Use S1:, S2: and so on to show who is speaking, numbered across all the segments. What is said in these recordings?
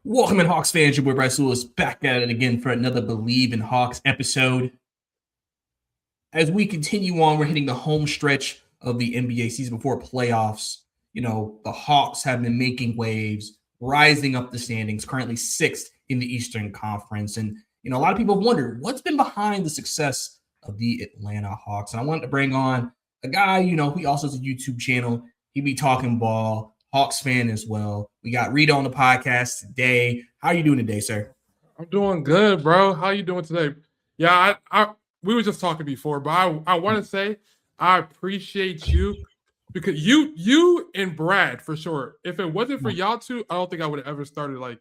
S1: Welcome in, Hawks fans. Your boy Bryce Lewis back at it again for another Believe in Hawks episode. As we continue on, we're hitting the home stretch of the NBA season before playoffs. The Hawks have been making waves, rising up the standings, currently sixth in the Eastern Conference. And, a lot of people have wondered what's been behind the success of the Atlanta Hawks. And I wanted to bring on a guy, he also has a YouTube channel. He be talking ball, Hawks fan as well. We got Rida on the podcast today. How are you doing today, sir?
S2: I'm doing good, bro. How you doing today? Yeah, I we were just talking before, but I want to say I appreciate you because you and Brad for sure. If it wasn't for y'all two, I don't think I would have ever started like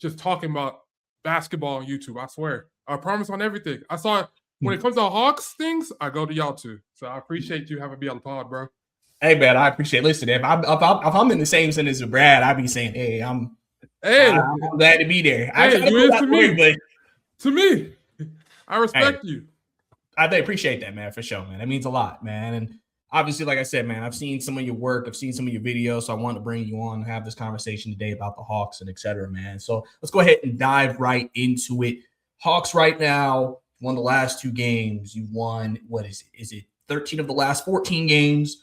S2: just talking about basketball on YouTube. I swear. I promise on everything. I saw when it comes to Hawks things, I go to y'all two. So I appreciate you having me on the pod, bro.
S1: Hey, man, I appreciate listening. If I'm in the same sentence as Brad, I'd be saying, hey, I'm glad to be there.
S2: Hey, you is to me.
S1: But
S2: to me, I respect you.
S1: I appreciate that, man, for sure, man. That means a lot, man. And obviously, like I said, man, I've seen some of your work. I've seen some of your videos. So I wanted to bring you on and have this conversation today about the Hawks and et cetera, man. So let's go ahead and dive right into it. Hawks right now won the last two games. You won, what is it? Is it 13 of the last 14 games?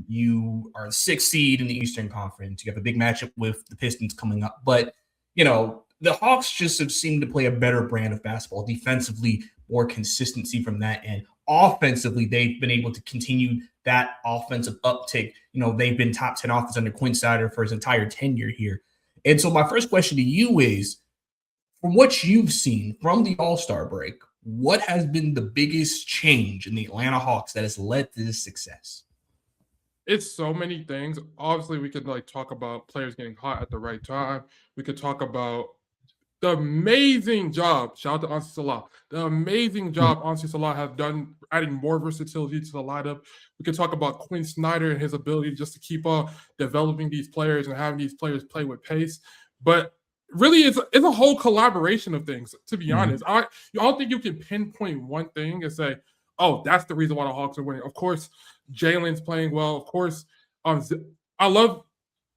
S1: You are the sixth seed in the Eastern Conference. You have a big matchup with the Pistons coming up. But, the Hawks just have seemed to play a better brand of basketball. Defensively, more consistency from that end. Offensively, they've been able to continue that offensive uptick. They've been top 10 offense under Quin Snyder for his entire tenure here. And so my first question to you is, from what you've seen from the All-Star break, what has been the biggest change in the Atlanta Hawks that has led to this success?
S2: It's so many things. Obviously, we could talk about players getting hot at the right time. We could talk about the amazing job. Shout out to Onsi Salah. The amazing job Onsi Salah has done adding more versatility to the lineup. We could talk about Quin Snyder and his ability just to keep on developing these players and having these players play with pace. But really, it's a whole collaboration of things, to be honest. I don't think you can pinpoint one thing and say, oh, that's the reason why the Hawks are winning. Of course, Jalen's playing well. Of course, I love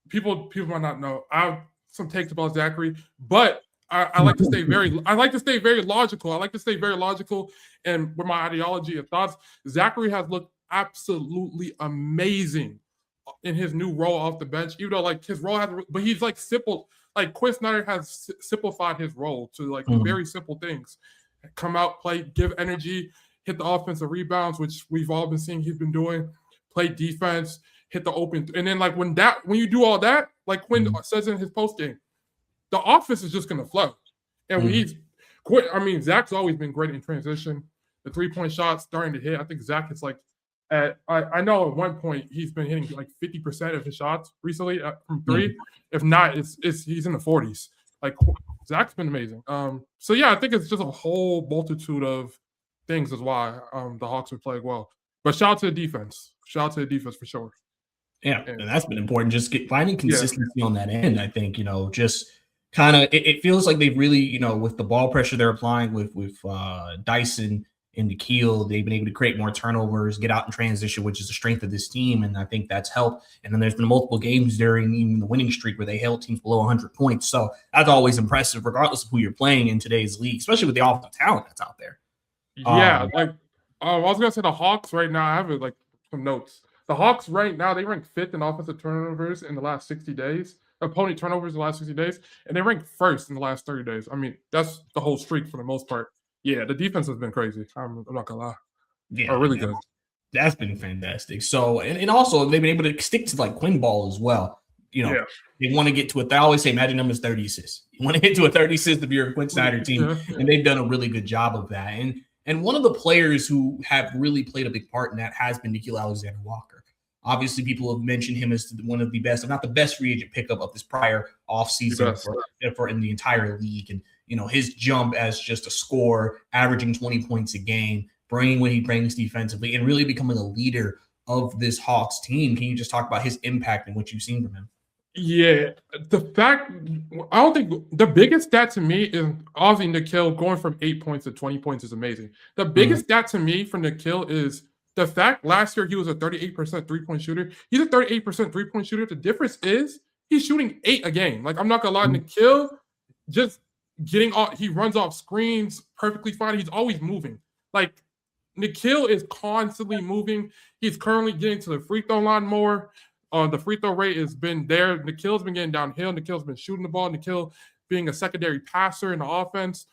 S2: people might not know. I have some takes about Zachary, but I like to stay very logical. I like to stay very logical, and with my ideology and thoughts, Zachary has looked absolutely amazing in his new role off the bench. Even though his role has, but he's simple. Quin Snyder has simplified his role to very simple things: come out, play, give energy, hit the offensive rebounds, which we've all been seeing he's been doing, play defense, hit the open, and then when you do all that, like Quin says in his post game, the offense is just going to flow. And when he's quit, Zach's always been great in transition. The 3-point shot starting to hit. I think Zach is I know at one point he's been hitting 50% of his shots recently from three. If not, he's in the 40s. Zach's been amazing. So yeah, I think it's just a whole multitude of things is why the Hawks are playing well. But shout out to the defense. Shout out to the defense for sure.
S1: Yeah, and that's been important. Just finding consistency on that end. I think just kind of it feels like they've really with the ball pressure they're applying with Dyson and Nikhil, they've been able to create more turnovers, get out in transition, which is the strength of this team, and I think that's helped. And then there's been multiple games during even the winning streak where they held teams below 100 points. So that's always impressive, regardless of who you're playing in today's league, especially with the offensive talent that's out there.
S2: Yeah, I was gonna say the Hawks right now. I have some notes. The Hawks right now, they rank 5th in offensive turnovers in the last 60 days. Opponent turnovers in the last 60 days, and they rank 1st in the last 30 days. That's the whole streak for the most part. Yeah, the defense has been crazy. I'm not gonna lie.
S1: Yeah,
S2: really good.
S1: That's been fantastic. So, and also they've been able to stick to Quin ball as well. They want to get to it. They always say magic number is 30 assists. You want to get to a 30 assists if you're a Quin Snyder team, and they've done a really good job of that. And one of the players who have really played a big part in that has been Nickeil Alexander-Walker. Obviously, people have mentioned him as one of the best, if not the best, free agent pickup of this prior offseason for in the entire league. And his jump as just a scorer, averaging 20 points a game, bringing what he brings defensively, and really becoming a leader of this Hawks team. Can you just talk about his impact and what you've seen from him?
S2: Yeah, the fact I don't think the biggest stat to me is obviously Nickeil going from 8 points to 20 points is amazing. The biggest stat to me for Nickeil is the fact last year he was a 38% 3-point shooter. He's a 38% 3-point shooter. The difference is he's shooting 8 a game. Like, I'm not gonna lie, Nikhil just getting off, he runs off screens perfectly fine. He's always moving. Like, Nikhil is constantly moving. He's currently getting to the free throw line more. The free throw rate has been there. Nikhil's been getting downhill. Nikhil's been shooting the ball. Nikhil being a secondary passer in the offense.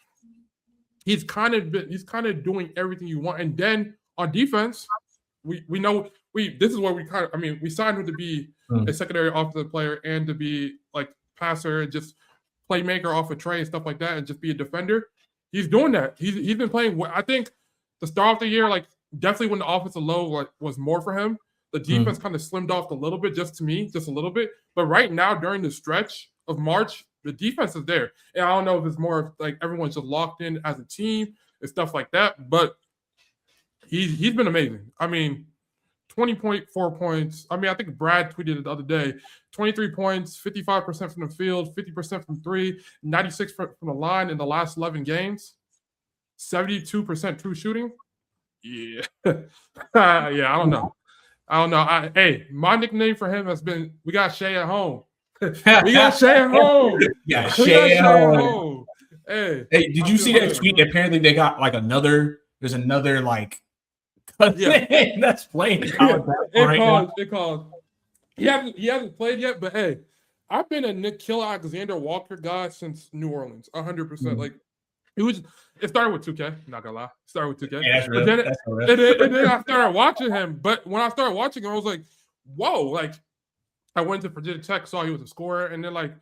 S2: He's kind of doing everything you want. And then on defense, we know this is where we signed him to be a secondary offensive player and to be like passer and just playmaker off of Trae and stuff like that and just be a defender. He's doing that. He's been playing. I think the start of the year, like definitely when the offensive load was more for him, the defense kind of slimmed off a little bit, just a little bit. But right now, during the stretch of March, the defense is there. And I don't know if it's more of like everyone's just locked in as a team and stuff like that. But he's been amazing. I mean, 20.4 points. I mean, I think Brad tweeted it the other day. 23 points, 55% from the field, 50% from 3, 96% from the line in the last 11 games. 72% true shooting. Yeah. Yeah, I don't know. Hey, my nickname for him has been, we got Shay at home. We got Shay at home.
S1: Yeah, Shay at home.
S2: Hey,
S1: did you see that tweet? Apparently they got like there's another like that's playing
S2: it calls. He hasn't played yet, but hey, I've been a Nikhil Alexander Walker guy since New Orleans, 100%. Like, it started with 2K, not gonna lie. It started with 2K.
S1: Yeah, that's real.
S2: And then I started watching him. But when I started watching him, I was like, whoa, like I went to Virginia Tech, saw he was a scorer, and then like,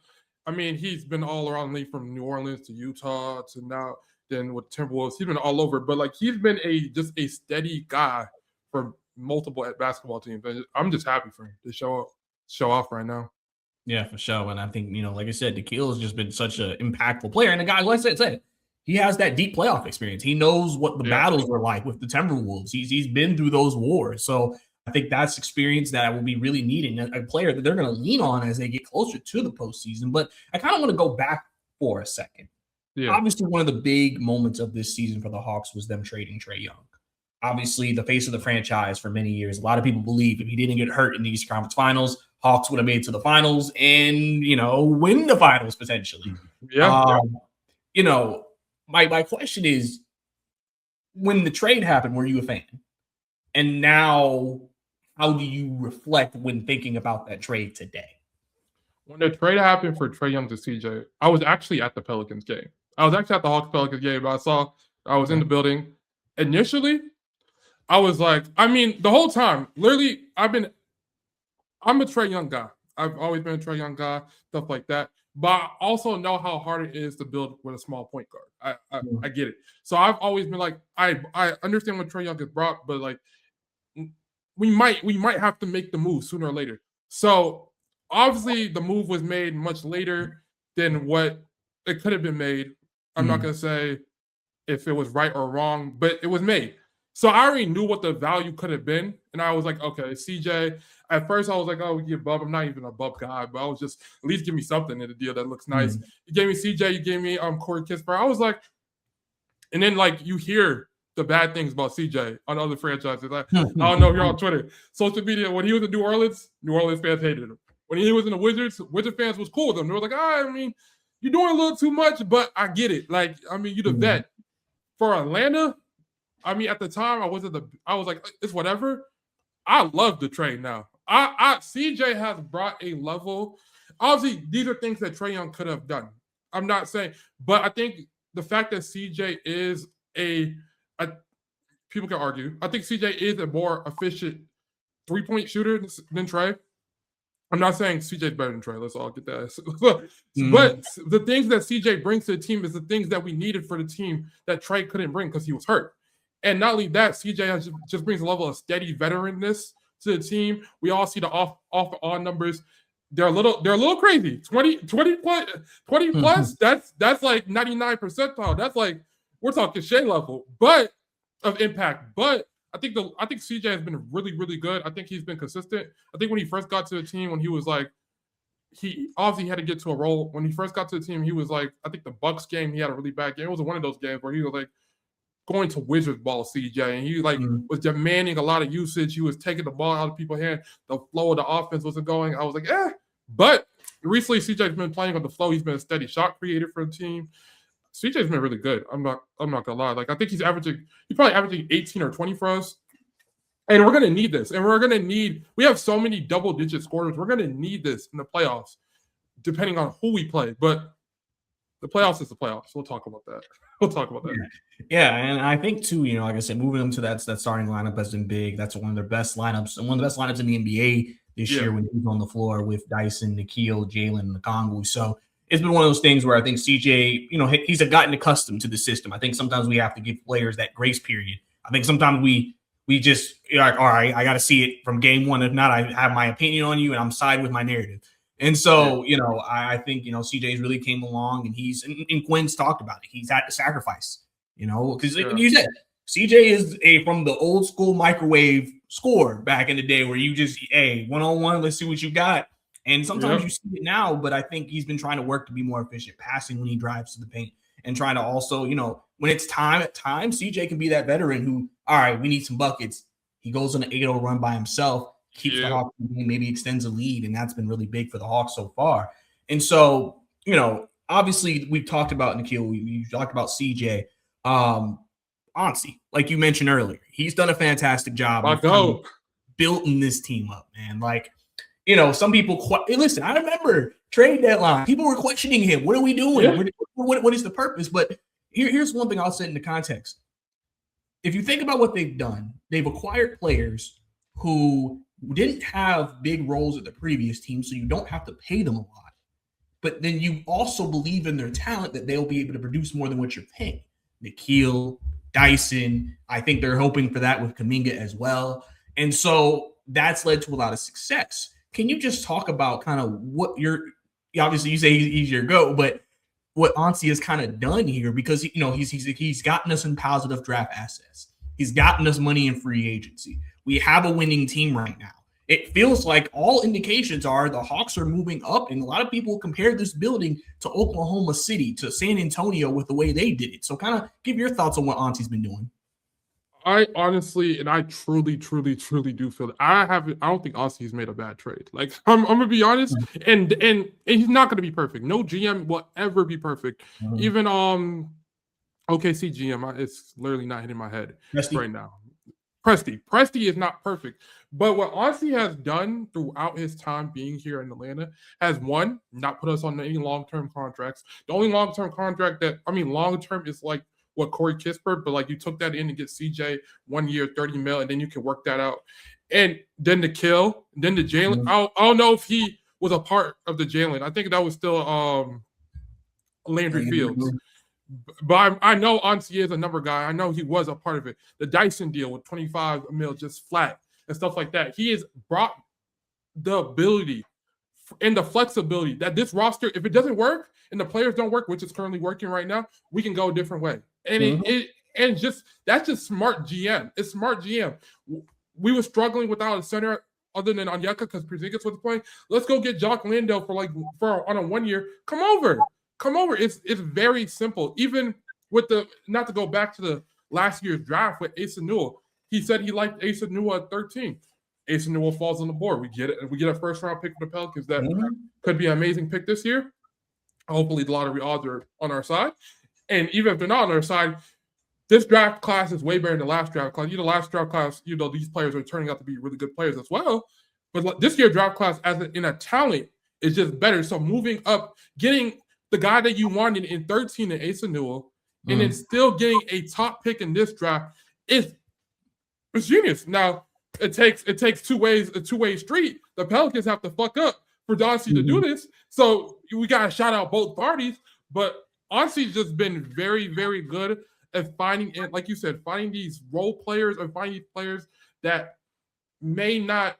S2: I mean, he's been all around the league from New Orleans to Utah to now then with Timberwolves. He's been all over, but like he's been just a steady guy for multiple basketball teams. And I'm just happy for him to show off right now.
S1: Yeah, for sure. And I think, like I said, Nikhil has just been such an impactful player. And the guy, like I said, he has that deep playoff experience. He knows what the battles were like with the Timberwolves. He's been through those wars. So I think that's experience that will be really needed, a player that they're going to lean on as they get closer to the postseason. But I kind of want to go back for a second. Yeah. Obviously, one of the big moments of this season for the Hawks was them trading Trae Young. Obviously, the face of the franchise for many years. A lot of people believe if he didn't get hurt in the Eastern Conference Finals, Hawks would have made it to the finals and, win the finals potentially.
S2: Yeah.
S1: My question is, when the trade happened, were you a fan? And now, how do you reflect when thinking about that trade today?
S2: When the trade happened for Trae Young to CJ, I was actually at the Pelicans game. I was actually at the Hawks-Pelicans game, but I was in the building. Initially, I was like, the whole time, literally, I'm a Trae Young guy. I've always been a Trae Young guy, stuff like that. But I also know how hard it is to build with a small point guard. I get it. So I've always been like, I understand what Trae Young has brought, but like, we might have to make the move sooner or later. So obviously the move was made much later than what it could have been made. I'm not going to say if it was right or wrong, but it was made. So I already knew what the value could have been. And I was like, okay, CJ. At first, I was like, oh, we get Bub. I'm not even a Bub guy, but I was just, at least give me something in the deal that looks nice. You gave me CJ, you gave me Corey Kispert. I was like, and then like you hear the bad things about CJ on other franchises. Like, I don't know if you're on Twitter. Social media, when he was in New Orleans fans hated him. When he was in the Wizards fans was cool with him. They were like, you're doing a little too much, but I get it. Like, you're the vet. For Atlanta, at the time, I was like, it's whatever. I love the trade now. CJ has brought a level. Obviously, these are things that Trae Young could have done. I'm not saying, but I think the fact that CJ is people can argue. I think CJ is a more efficient 3-point shooter than Trae. I'm not saying CJ's better than Trae. Let's all get that. But the things that CJ brings to the team is the things that we needed for the team that Trae couldn't bring because he was hurt. And not only that, CJ just brings a level of steady veteranness to the team. We all see the off on numbers. They're a little crazy. 20 plus. That's like 99 percentile. That's like we're talking Shea level, but of impact. But I think CJ has been really, really good. I think he's been consistent. I think when he first got to the team, when he was like, he obviously had to get to a role. When he first got to the team, he was like, I think the Bucks game, he had a really bad game. It was one of those games where he was like going to Wizards ball CJ, and he was demanding a lot of usage. He was taking the ball out of people's hand. The flow of the offense wasn't going. I was like, but recently CJ's been playing on the flow. He's been a steady shot creator for the team. CJ's been really good. I'm not gonna lie. Like I think he's probably averaging 18 or 20 for us. And we're gonna need this. And we have so many double-digit scorers. We're gonna need this in the playoffs, depending on who we play. But the playoffs is the playoffs. We'll talk about that.
S1: Yeah, and I think too, like I said, moving them to that starting lineup has been big. That's one of their best lineups, and one of the best lineups in the NBA this year when he's on the floor with Dyson, Nikhil, Jalen, and Okongwu. So it's been one of those things where I think CJ, he's gotten accustomed to the system. I think sometimes we have to give players that grace period. I think sometimes we just like, all right, I got to see it from game one. If not, I have my opinion on you, and I'm siding with my narrative. And so, I think, CJ's really came along, and and Quinn's talked about it. He's had to sacrifice, because like you said, CJ is from the old school microwave score back in the day where you just, one-on-one, let's see what you got. And sometimes you see it now, but I think he's been trying to work to be more efficient, passing when he drives to the paint, and trying to also, when it's time at times, CJ can be that veteran who, all right, we need some buckets. He goes on an 8-0 run by himself, keeps the Hawks in the game, maybe extends a lead, and that's been really big for the Hawks so far. And so, obviously we've talked about Nikhil, we talked about CJ. Onsi, like you mentioned earlier, he's done a fantastic job of building this team up, man. Like, some people listen, I remember trade deadline. People were questioning him. What are we doing? Yeah. What is the purpose? But here's one thing I'll set into context. If you think about what they've done, they've acquired players who didn't have big roles at the previous team, so you don't have to pay them a lot. But then you also believe in their talent that they'll be able to produce more than what you're paying. Nikhil, Dyson, I think they're hoping for that with Kuminga as well. And so that's led to a lot of success. Can you just talk about kind of what obviously you say he's your GOAT, but what Onsi has kind of done here, because he's gotten us in positive draft assets. He's gotten us money in free agency. We have a winning team right now. It feels like all indications are the Hawks are moving up, and a lot of people compare this building to Oklahoma City, to San Antonio with the way they did it. So kind of give your thoughts on what Onsi's been doing.
S2: I honestly, and I truly do feel that I don't think Onsi's made a bad trade. Like I'm gonna be honest, and he's not gonna be perfect. No GM will ever be perfect. Even OKC GM, it's literally not hitting my head right now. Presti is not perfect, but what Onsi has done throughout his time being here in Atlanta has, one, not put us on any long-term contracts. The only long-term contract long-term is like what Corey Kispert, but like you took that in to get CJ 1 year, $30 million, and then you can work that out. And then the Jalen. I don't know if he was a part of the Jalen. I think that was still Landry Fields. But I know Onsi is a number guy. I know he was a part of it. The Dyson deal with $25 million just flat and stuff like that. He has brought the ability and the flexibility that this roster, if it doesn't work and the players don't work, which is currently working right now, we can go a different way. And that's just smart GM. It's smart GM. We were struggling without a center other than Onyeka because Porzingis was playing. Let's go get Jock Landale for on a 1 year. Come over. It's very simple. Even with not to go back to the last year's draft with Asa Newell, he said he liked Asa Newell at 13. Asa Newell falls on the board. We get it. We get a first round pick for the Pelicans that could be an amazing pick this year. Hopefully the lottery odds are on our side. And even if they're not on our side, this draft class is way better than the last draft class. Last draft class, these players are turning out to be really good players as well. But this year draft class in a talent is just better. So moving up, getting the guy that you wanted in 13 in Asa Newell, and then still getting a top pick in this draft is genius. Now, it takes a two-way street. The Pelicans have to fuck up for Onsi to do this. So we got to shout out both parties. But Onsi's just been very, very good at finding, and like you said, finding these role players or finding these players that may not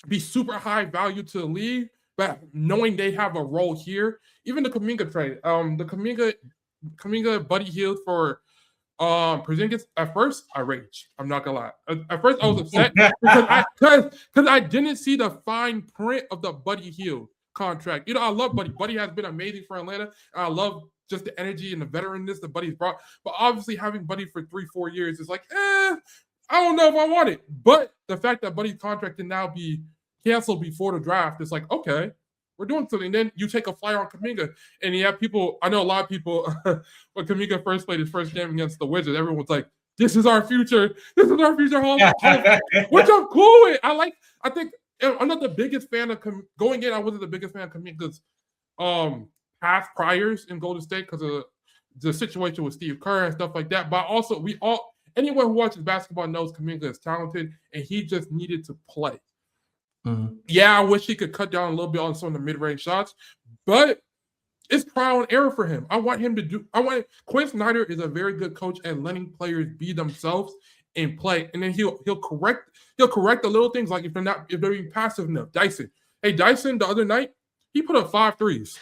S2: be super high value to the league, but knowing they have a role here. Even the Kuminga trade, the Kuminga Buddy Hield for Porzingis. At first, I raged. I'm not gonna lie. At first, I was upset because I didn't see the fine print of the Buddy Hield contract. I love Buddy. Buddy has been amazing for Atlanta. And I love just the energy and the veteranness that Buddy's brought. But obviously, having Buddy for 3-4 years is like, I don't know if I want it. But the fact that Buddy's contract can now be canceled before the draft is like, okay, We're doing something. Then you take a flyer on Kuminga, and you have people. I know a lot of people when Kuminga first played his first game against the Wizards, everyone was like, "This is our future. This is our future home," which I'm cool with. I think I'm not the biggest fan of going in. I wasn't the biggest fan of Kuminga's past priors in Golden State because of the situation with Steve Kerr and stuff like that. But also, anyone who watches basketball knows Kuminga is talented, and he just needed to play. Mm-hmm. Yeah, I wish he could cut down a little bit on some of the mid-range shots, but it's trial and error for him. Quinn Snyder is a very good coach at letting players be themselves and play, and then he'll correct the little things, like if they're being passive enough. Dyson the other night, he put up 5 threes.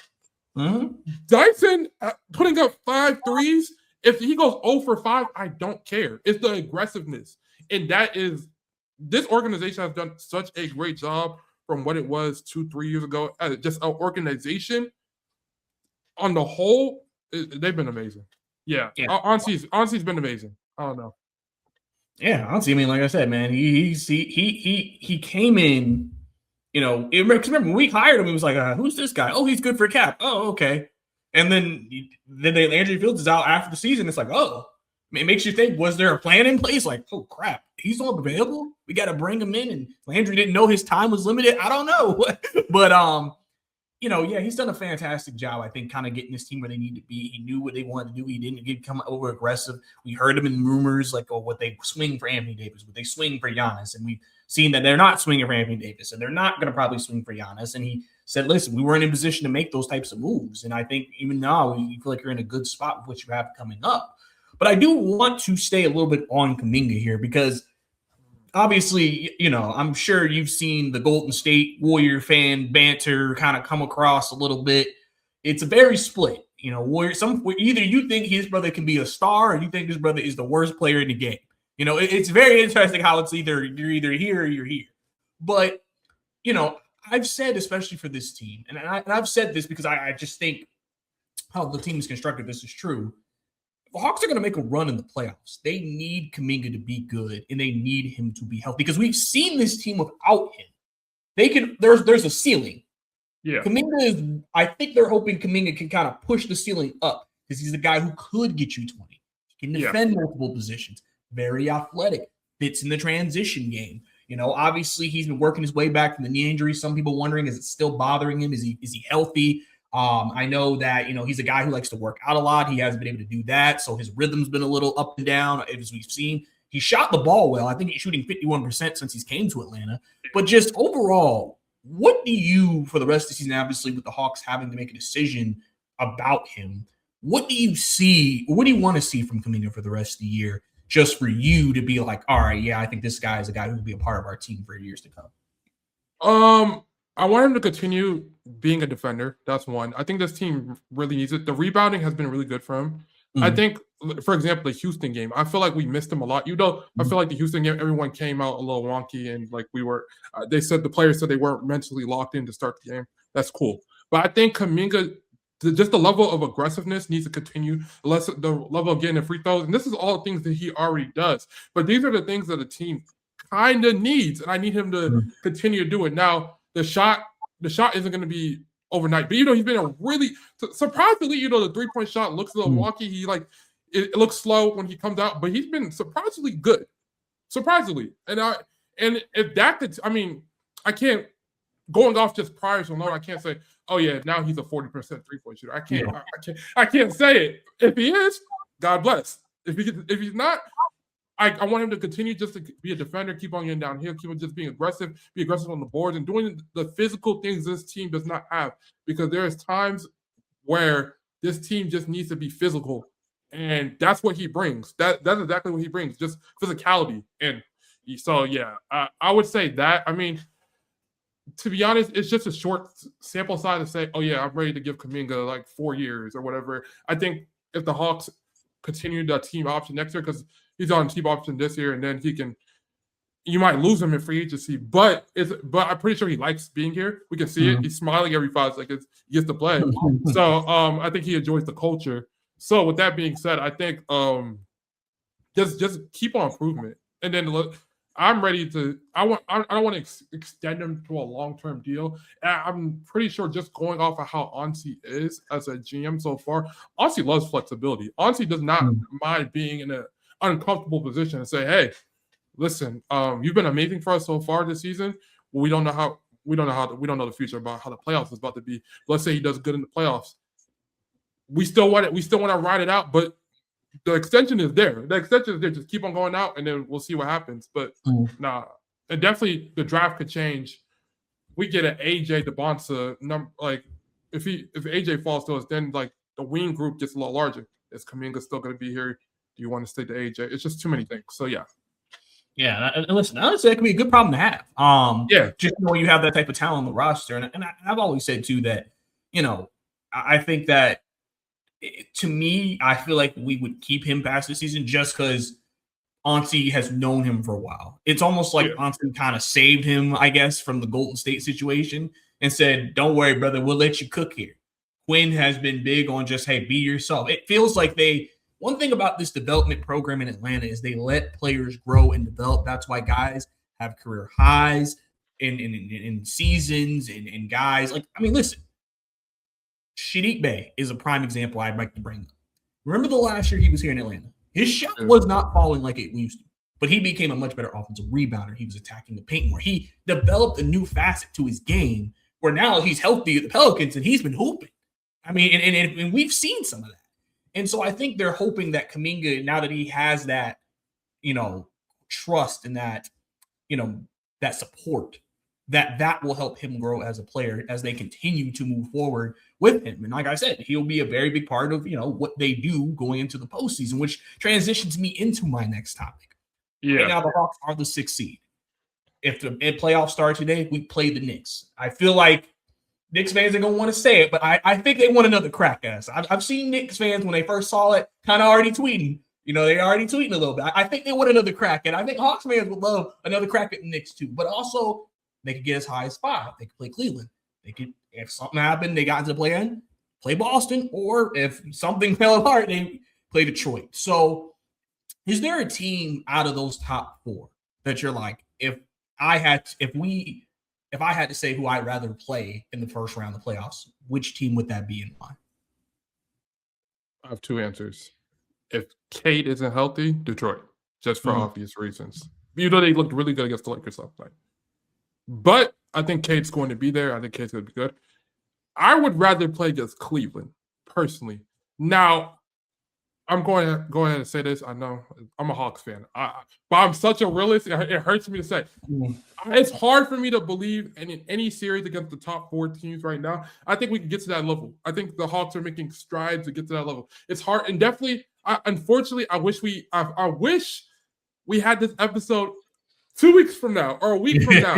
S2: Mm-hmm. Dyson putting up 5 threes. If he goes 0 for 5, I don't care. It's the aggressiveness, and this organization has done such a great job from what it was 2-3 years ago. Just an organization on the whole, they've been amazing. Yeah. Onsi's been amazing. I don't know.
S1: Yeah, Onsi. I mean, like I said, man, he came in. Remember when we hired him, he was like, "Who's this guy? Oh, he's good for cap. Oh, okay." And then Andrew Fields is out after the season. It's like, oh, it makes you think, was there a plan in place? Like, oh crap, he's not available. We got to bring him in. And Landry didn't know his time was limited. I don't know, but yeah, he's done a fantastic job. I think kind of getting this team where they need to be. He knew what they wanted to do. He didn't come over aggressive. We heard him in rumors like, oh, would they swing for Anthony Davis? Would they swing for Giannis? And we've seen that they're not swinging for Anthony Davis, and they're not going to probably swing for Giannis. And he said, listen, we weren't in a position to make those types of moves. And I think even now you feel like you're in a good spot with what you have coming up. But I do want to stay a little bit on Kuminga here because obviously, I'm sure you've seen the Golden State Warrior fan banter kind of come across a little bit. It's a very split. Either you think his brother can be a star or you think his brother is the worst player in the game. It's very interesting how it's you're either here or you're here. But, I've said, especially for this team, and I've said this because I just think how the team is constructed, this is true. The Hawks are going to make a run in the playoffs. They need Kuminga to be good, and they need him to be healthy because we've seen this team without him. There's a ceiling. Yeah. I think they're hoping Kuminga can kind of push the ceiling up because he's a guy who could get you 20. He can defend multiple positions. Very athletic. Fits in the transition game. Obviously he's been working his way back from the knee injury. Some people wondering, is it still bothering him? Is he healthy? I know that, he's a guy who likes to work out a lot. He hasn't been able to do that. So his rhythm's been a little up and down, as we've seen. He shot the ball well. I think he's shooting 51% since he's came to Atlanta. But just overall, what do you, for the rest of the season, obviously with the Hawks having to make a decision about him, what do you see? What do you want to see from Kuminga for the rest of the year, just for you to be like, all right, yeah, I think this guy is a guy who will be a part of our team for years to come?
S2: I want him to continue being a defender. That's one. I think this team really needs it. The rebounding has been really good for him. Mm-hmm. I think, for example, the Houston game, I feel like we missed him a lot. I feel like the Houston game, everyone came out a little wonky and like we were, the players said they weren't mentally locked in to start the game. That's cool. But I think Kuminga, just the level of aggressiveness needs to continue, the level of getting the free throws. And this is all things that he already does. But these are the things that the team kind of needs. And I need him to continue to do it. Now, the shot isn't going to be overnight, but he's been a really surprisingly, the 3-point shot looks a little wonky. He it looks slow when he comes out, but he's been surprisingly good. Surprisingly. And if that could, I can't, going off just priors alone, I can't say, oh yeah, now he's a 40% 3-point shooter. I can't say it. If he is, God bless. If he's not, I want him to continue just to be a defender, keep on getting downhill, keep on just being aggressive, be aggressive on the boards, and doing the physical things this team does not have. Because there's times where this team just needs to be physical, and that's what he brings. That's exactly what he brings, just physicality. And so, yeah, I would say that. To be honest, it's just a short sample size to say, oh yeah, I'm ready to give Kuminga like 4 years or whatever. I think if the Hawks continue the team option next year, because he's on team option this year, and then you might lose him in free agency, but I'm pretty sure he likes being here. We can see it. He's smiling every 5 seconds. He gets to play. So I think he enjoys the culture. So with that being said, I think just keep on improvement. And then look, I'm ready to. I don't want to extend him to a long-term deal. And I'm pretty sure just going off of how Onsi is as a GM so far, Onsi loves flexibility. Onsi does not mind being in an uncomfortable position and say, "Hey, listen, you've been amazing for us so far this season. We don't know we don't know the future about how the playoffs is about to be. Let's say he does good in the playoffs. We still want it. We still want to ride it out, but the extension is there. The extension is there. Just keep on going out, and then we'll see what happens. But nah, and definitely the draft could change. We get an AJ Dybantsa number. Like if AJ falls to us, then like the wing group gets a lot larger. Is Kuminga still going to be here? Do you want to stay to AJ? It's just too many things. So yeah.
S1: Yeah, and listen, honestly, that could be a good problem to have.
S2: Yeah,
S1: just when you have that type of talent on the roster, and I've always said too that I think that to me, I feel like we would keep him past the season just because Onsi has known him for a while. It's almost like Onsi kind of saved him, I guess, from the Golden State situation and said, "Don't worry, brother, we'll let you cook here." Quinn has been big on just, hey, be yourself. It feels like one thing about this development program in Atlanta is they let players grow and develop. That's why guys have career highs in seasons and guys like, I mean, listen, Rida Kpea is a prime example I'd like to bring up. Remember the last year he was here in Atlanta? His shot was not falling like it used to, but he became a much better offensive rebounder. He was attacking the paint more. He developed a new facet to his game where now he's healthy at the Pelicans and he's been hooping. I mean, and we've seen some of that. And so I think they're hoping that Kuminga, now that he has that, trust and that, that support, that will help him grow as a player as they continue to move forward with him. And like I said, he'll be a very big part of, what they do going into the postseason, which transitions me into my next topic.
S2: Yeah.
S1: Right now, the Hawks are the 6th seed. If the playoffs start today, we play the Knicks. I feel like Knicks fans are going to want to say it, but I think they want another crack at us. I've seen Knicks fans, when they first saw it, kind of already tweeting. They're already tweeting a little bit. I think they want another crack. And I think Hawks fans would love another crack at the Knicks too. But also, they could get as high as 5. They could play Cleveland. They could, if something happened, they got into play Boston. Or if something fell apart, they play Detroit. So is there a team out of those top 4 that you're like, if I had to say who I'd rather play in the first round of the playoffs, which team would that be and why?
S2: I have 2 answers. If Cade isn't healthy, Detroit, just for obvious reasons. They looked really good against the Lakers last night. But I think Cade's going to be there. I think Cade's going to be good. I would rather play against Cleveland, personally. Now, I'm going to go ahead and say this. I know I'm a Hawks fan, but I'm such a realist. It hurts me to say. It's hard for me to believe in any series against the top 4 teams right now. I think we can get to that level. I think the Hawks are making strides to get to that level. It's hard, and definitely, unfortunately, I wish we had this episode 2 weeks from now or a week from now,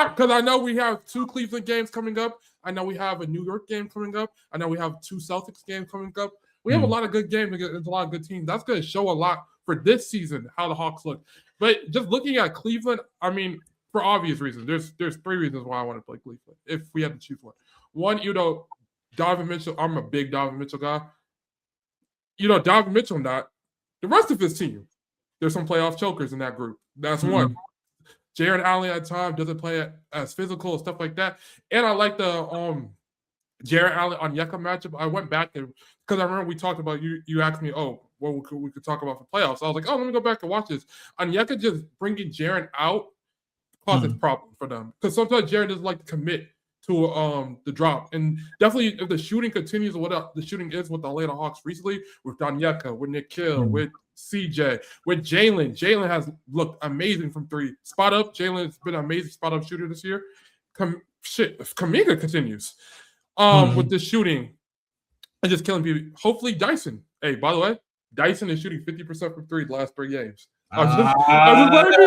S2: because I know we have 2 Cleveland games coming up. I know we have a New York game coming up. I know we have 2 Celtics games coming up. We have a lot of good games against a lot of good teams. That's going to show a lot for this season, how the Hawks look. But just looking at Cleveland, I mean, for obvious reasons, there's 3 reasons why I want to play Cleveland, if we had to choose one. One, Donovan Mitchell, I'm a big Donovan Mitchell guy. Donovan Mitchell not. The rest of his team, there's some playoff chokers in that group. That's one. Jared Allen at times doesn't play as physical and stuff like that. And I like the Jared Allen on Onyeka matchup. I went back there because I remember we talked about you asked me, what we could talk about for playoffs. I was like, let me go back and watch this. Onyeka just bringing Jared out causes problems for them, because sometimes Jared doesn't like to commit to the drop. And definitely, if the shooting continues, what the shooting is with the Atlanta Hawks recently, with Onyeka, with Nikhil, with CJ, with Jalen. Jalen has looked amazing from 3. Spot up. Jalen's been an amazing spot up shooter this year. If Kuminga continues with the shooting and just killing people. Hopefully Dyson. Hey, by the way, Dyson is shooting 50% from 3 the last 3 games. I'm just letting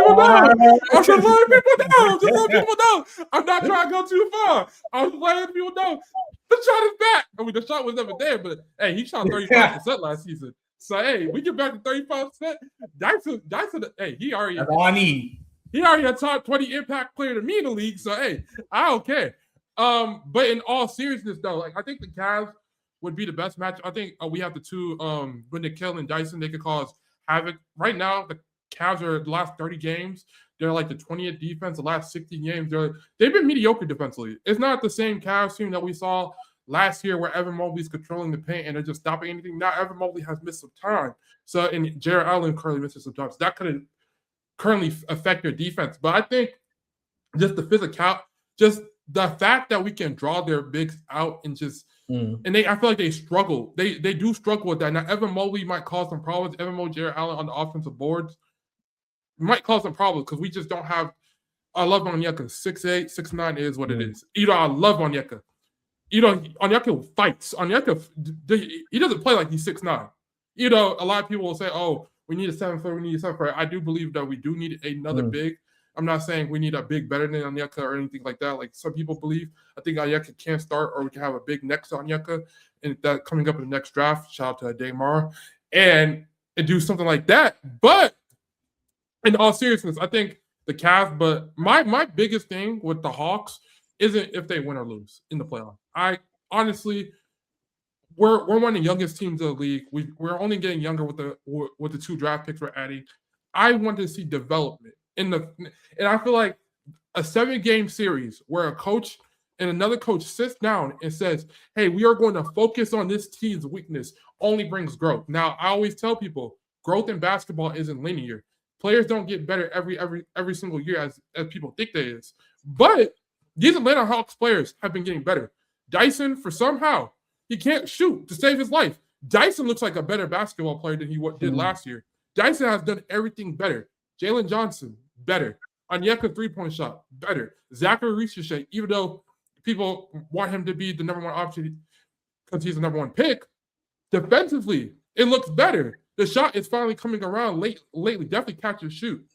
S2: people know. I'm not trying to go too far. I'm just letting people know. The shot is back. I mean, the shot was never there, but hey, he shot 35% last season. So hey, we get back to 35%. Dyson, hey, he already.
S1: That's all I need.
S2: He already a top 20 impact player to me in the league. So hey, I don't care. But in all seriousness, though, like I think the Cavs would be the best match. I think we have the 2 with Nikhil and Dyson. They could cause havoc. Right now, the Cavs are the last 30 games. They're like the 20th defense the last 60 games. They've been mediocre defensively. It's not the same Cavs team that we saw last year where Evan Mobley's controlling the paint and they're just stopping anything. Now Evan Mobley has missed some time. So, and Jared Allen currently misses some time. So that could currently affect their defense. But I think just the physical, just the fact that we can draw their bigs out and just and I feel like they struggle. They do struggle with that. Now Evan Mobley might cause some problems. Evan Mobley, Jared Allen on the offensive boards might cause some problems because we just don't have. I love Onyeka. 6'8", 6'9" is what it is. I love Onyeka. Onyeka fights. Onyeka, he doesn't play like he's 6'9". A lot of people will say, "Oh, we need a 7-foot. We need a 7-foot." I do believe that we do need another big. I'm not saying we need a big better than Onyeka or anything like that. Like some people believe. I think Onyeka can start, or we can have a big next to Onyeka, and that coming up in the next draft. Shout out to Daymar, and do something like that. But in all seriousness, I think the Cavs. But my biggest thing with the Hawks isn't if they win or lose in the playoff. I honestly, we're one of the youngest teams of the league. We're only getting younger with the 2 draft picks we're adding. I want to see development and I feel like a 7-game series where a coach and another coach sits down and says, "Hey, we are going to focus on this team's weakness," only brings growth. Now, I always tell people, growth in basketball isn't linear. Players don't get better every single year as people think they is. But these Atlanta Hawks players have been getting better. Dyson, for somehow, he can't shoot to save his life. Dyson looks like a better basketball player than he did last year. Dyson has done everything better. Jalen Johnson, better. Onyeka 3-point shot, better. Zachary Ricochet, even though people want him to be the number 1 option because he's the number 1 pick, defensively, it looks better. The shot is finally coming around lately. Definitely catch and shoot.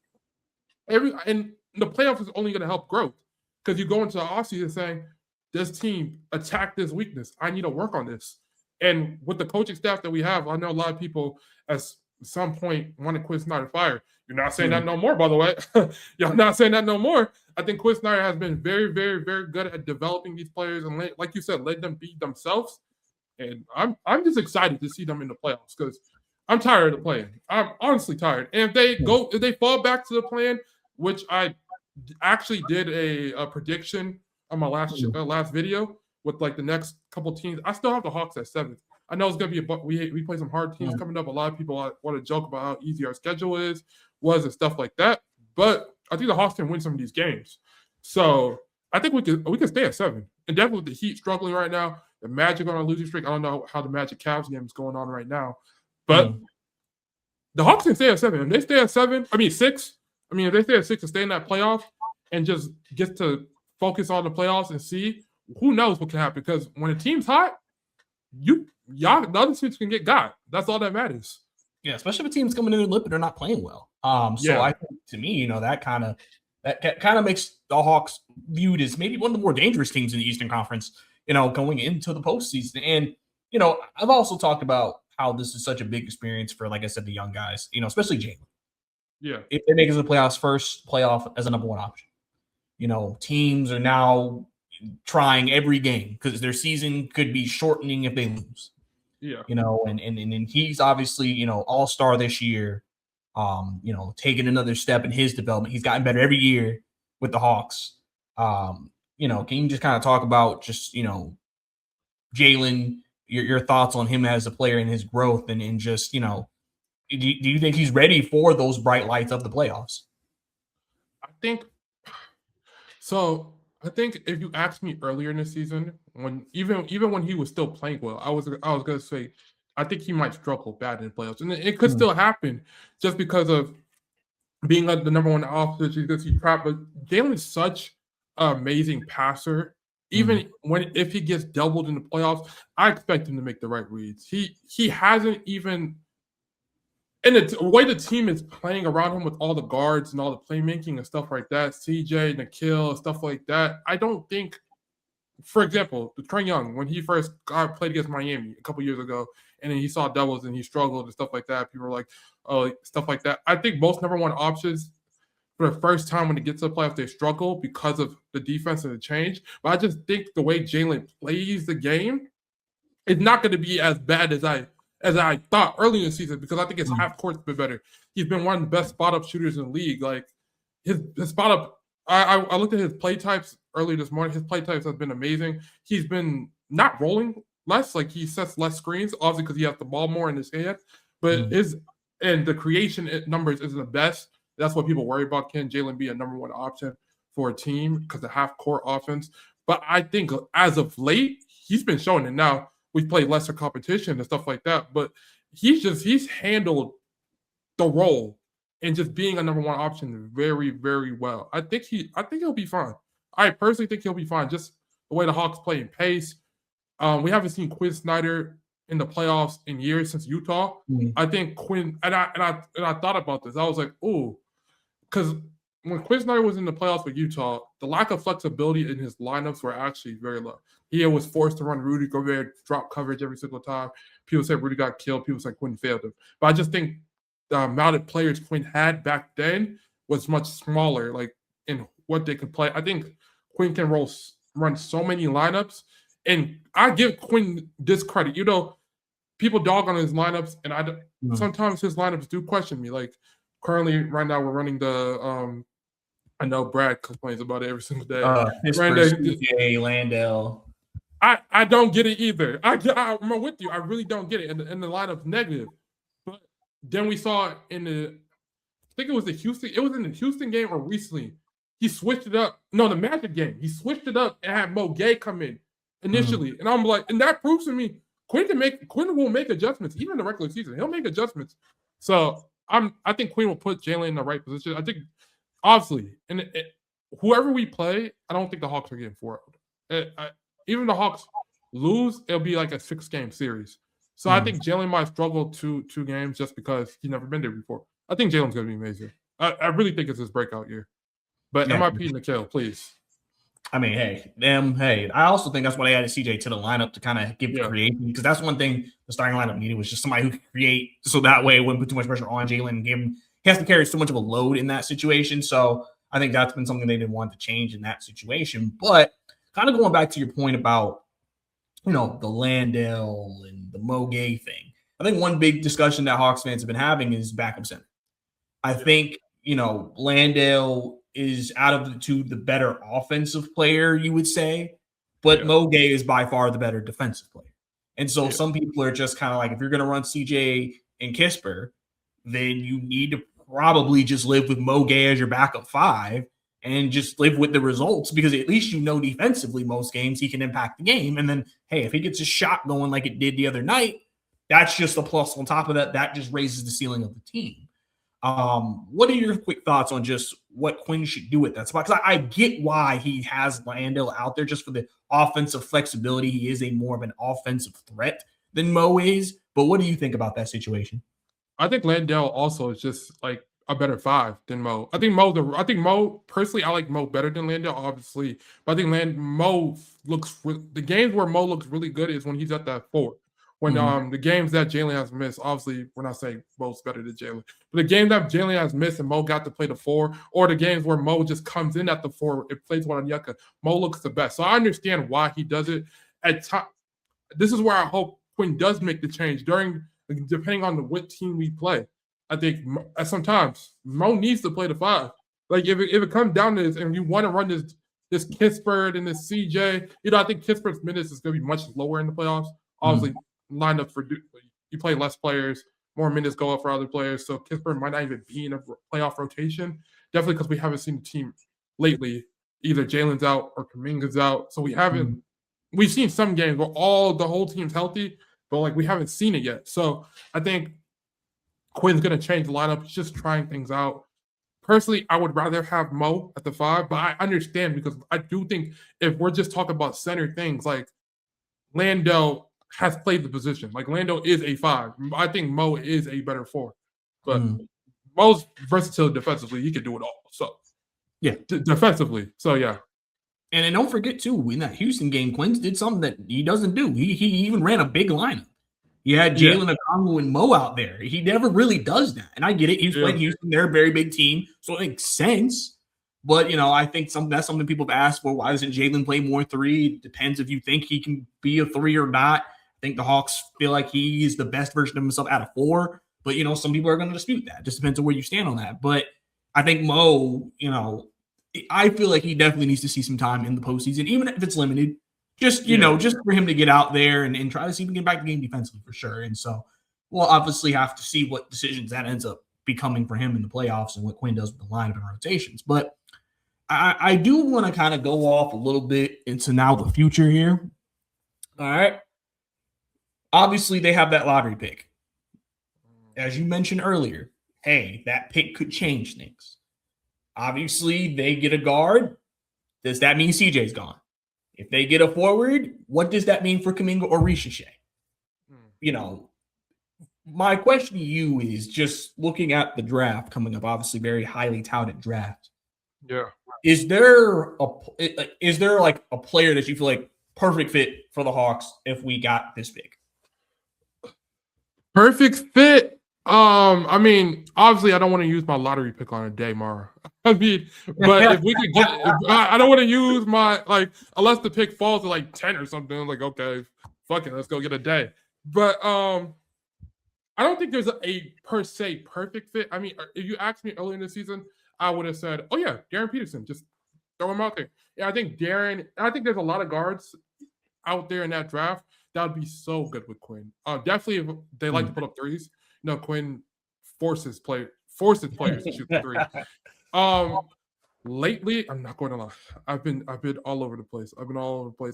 S2: And the playoffs is only going to help growth because you go into the offseason saying, this team attacked this weakness. I need to work on this. And with the coaching staff that we have, I know a lot of people at some point want to quit Snyder fire. You're not saying that no more, by the way. You're not saying that no more. I think Quinn Snyder has been very, very, very good at developing these players and, like you said, let them be themselves. And I'm just excited to see them in the playoffs because I'm tired of the plan. I'm honestly tired. And if they fall back to the plan, which I actually did a prediction on my last video with like the next couple teams, I still have the Hawks at 7th. I know it's gonna be we play some hard teams coming up. A lot of people want to joke about how easy our schedule was and stuff like that. But I think the Hawks can win some of these games. So I think we can stay at 7. And definitely with the Heat struggling right now, the Magic on a losing streak. I don't know how the Magic Cavs game is going on right now, but the Hawks can stay at 7. If they stay at 6. If they stay at 6 and stay in that playoff and just get to focus on the playoffs and see, who knows what can happen? Because when a team's hot, the other teams can get got. That's all that matters.
S1: Yeah, especially if a team's coming in and limping or not playing well. So I think to me, that kind of makes the Hawks viewed as maybe one of the more dangerous teams in the Eastern Conference, going into the postseason. And, I've also talked about how this is such a big experience for, like I said, the young guys, especially Jalen.
S2: Yeah.
S1: If they make it to the playoffs, first playoff as a number 1 option. Teams are now trying every game because their season could be shortening if they lose.
S2: Yeah.
S1: And he's obviously, all-star this year, taking another step in his development. He's gotten better every year with the Hawks. Can you just kind of talk about just, Jalen, your thoughts on him as a player and his growth and just, do you think he's ready for those bright lights of the playoffs?
S2: I think if you asked me earlier in the season, when even when he was still playing well, I was gonna say I think he might struggle bad in the playoffs, and it could still happen just because of being the number 1 offense. Because he's trapped, but Jalen's such an amazing passer. Even if he gets doubled in the playoffs, I expect him to make the right reads. He hasn't even. And the way the team is playing around him with all the guards and all the playmaking and stuff like that, CJ, Nikhil, and stuff like that, I don't think, for example, Trae Young, when he first played against Miami a couple years ago, and then he saw doubles and he struggled and stuff like that, people were like, oh, stuff like that. I think most number 1 options, for the first time when it gets to the playoffs, they struggle because of the defense and the change. But I just think the way Jalen plays the game is not going to be as bad as I thought early in the season, because I think his half court's been better. He's been one of the best spot-up shooters in the league. Like, his spot up. I looked at his play types earlier this morning. His play types have been amazing. He's been not rolling less, like he sets less screens, obviously because he has the ball more in his hand. But and the creation numbers isn't the best. That's what people worry about. Can Jalen be a number one option for a team because of half-court offense? But I think as of late, he's been showing it. Now we've played lesser competition and stuff like that, but he's handled the role and just being a number one option very, very well. I think he'll be fine. I personally think he'll be fine. Just the way the Hawks play in pace. We haven't seen Quinn Snyder in the playoffs in years since Utah. I think Quinn and I thought about this. I was like, oh, because when Quinn Snyder was in the playoffs with Utah, the lack of flexibility in his lineups were actually very low. He was forced to run Rudy Gobert drop coverage every single time. People said Rudy got killed. People said Quinn failed him. But I just think the amount of players Quinn had back then was much smaller, like in what they could play. I think Quinn can run so many lineups, and I give Quinn this credit. You know, people dog on his lineups, and sometimes his lineups do question me. Like currently, right now, we're running the. I know Brad complains about it every single day.
S1: CJ, Landale.
S2: I don't get it either. I'm with you. I really don't get it, and the lineup's negative. But then we saw in I think it was the Houston. It was in the Houston game or recently. He switched it up. No, the Magic game. He switched it up and had Mo Gay come in initially, and I'm like, and that proves to me Quinn will make adjustments even in the regular season. He'll make adjustments. So I think Quinn will put Jalen in the right position. I think obviously, and whoever we play, I don't think the Hawks are getting 4. Even the Hawks lose, it'll be like a 6-game series. So I think Jalen might struggle two games just because he's never been there before. I think Jalen's going to be amazing. I really think it's his breakout year. But MIP Nikhil, please.
S1: I mean, hey, I also think that's why they added CJ to the lineup to kind of give creation, because that's one thing the starting lineup needed was just somebody who could create, so that way it wouldn't put too much pressure on Jalen and give him. He has to carry so much of a load in that situation. So I think that's been something they didn't want to change in that situation. But kind of going back to your point about, you know, the Landale and the Mo Gay thing, I think one big discussion that Hawks fans have been having is backup center. I think, you know, Landale is out of the two the better offensive player, you would say, but Mo Gay is by far the better defensive player. And so some people are just kind of like, if you're going to run CJ and Kisper, then you need to probably just live with Mo Gay as your backup 5 and just live with the results, because at least you know defensively most games he can impact the game. And then, hey, if he gets a shot going like it did the other night, that's just a plus on top of that. That just raises the ceiling of the team. What are your quick thoughts on just what Quinn should do with that spot? Because I get why he has Landale out there just for the offensive flexibility. He is a more of an offensive threat than Mo is. But what do you think about that situation?
S2: I think Landale also is just like a better 5 than Mo. I think Mo personally, I like Mo better than Landale, obviously. But I think Mo looks the games where Mo looks really good is when he's at that 4. When the games that Jalen has missed, obviously we're not saying Mo's better than Jalen, but the game that Jalen has missed and Mo got to play the 4, or the games where Mo just comes in at the 4, it plays one on Yucca, Mo looks the best. So I understand why he does it. This is where I hope Quinn does make the change depending on what team we play. I think sometimes Mo needs to play the 5. Like if it comes down to this, and you want to run this Kispert and this CJ, you know, I think Kispert's minutes is going to be much lower in the playoffs. Obviously, lined up for you play less players, more minutes go up for other players. So Kispert might not even be in a playoff rotation. Definitely because we haven't seen the team lately. Either Jalen's out or Kuminga's out. So we haven't. We've seen some games where the whole team's healthy, but like we haven't seen it yet. So I think Quinn's going to change the lineup. He's just trying things out. Personally, I would rather have Mo at the 5, but I understand, because I do think if we're just talking about center things, like Landale has played the position. Like Landale is a 5. I think Mo is a better 4. But Mo's versatile defensively. He can do it all. So
S1: yeah,
S2: defensively. So yeah.
S1: And don't forget too, in that Houston game, Quinn did something that he doesn't do. He even ran a big lineup. He had Jalen Okongwu and Mo out there. He never really does that. And I get it. He's playing Houston. They're a very big team. So it makes sense. But, you know, I think that's something people have asked for. Why doesn't Jalen play more 3? It depends if you think he can be a 3 or not. I think the Hawks feel like he is the best version of himself out of 4. But, you know, some people are going to dispute that. It just depends on where you stand on that. But I think Mo, I feel like he definitely needs to see some time in the postseason, even if it's limited. Just, just for him to get out there and try to see if he can get back to the game defensively for sure. And so we'll obviously have to see what decisions that ends up becoming for him in the playoffs and what Quin does with the lineup and rotations. But I do want to kind of go off a little bit into now the future here. All right. Obviously, they have that lottery pick. As you mentioned earlier, hey, that pick could change things. Obviously, they get a guard. Does that mean CJ's gone? If they get a forward, what does that mean for Kuminga or Ricochet? My question to you is just looking at the draft coming up, obviously very highly touted draft.
S2: Yeah.
S1: Is there like a player that you feel like perfect fit for the Hawks if we got this pick?
S2: Perfect fit. I mean, obviously, I don't want to use my lottery pick on a day, Mara. But if we could get, I don't want to use my unless the pick falls to 10 or something. I'm like, okay, fuck it, let's go get a day. But I don't think there's a per se perfect fit. I mean, if you asked me earlier in the season, I would have said, oh yeah, Darren Peterson, just throw him out there. Yeah, I think there's a lot of guards out there in that draft that would be so good with Quin. Definitely, if they like to put up threes. Quin forces players to shoot the three. Lately, I'm not going to lie. I've been all over the place.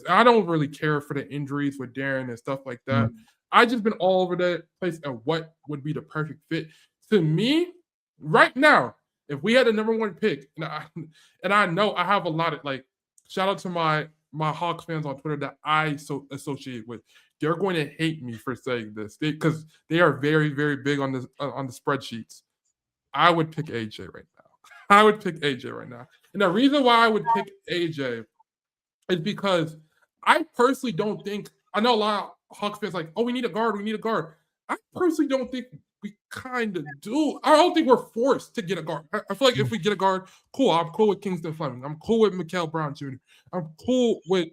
S2: I don't really care for the injuries with Darren and stuff like that. I just been all over the place and what would be the perfect fit. To me, right now, if we had the number one pick, and I know I have a lot of shout out to my Hawks fans on Twitter that I associate with. They're going to hate me for saying this because they are very, very big on the spreadsheets. I would pick AJ right now. And the reason why I would pick AJ is because I personally don't think, I know a lot of Hawks fans oh, we need a guard. I personally don't think we kind of do. I don't think we're forced to get a guard. I feel like if we get a guard, cool. I'm cool with Kingston Fleming. I'm cool with Mikael Brown Jr. I'm cool with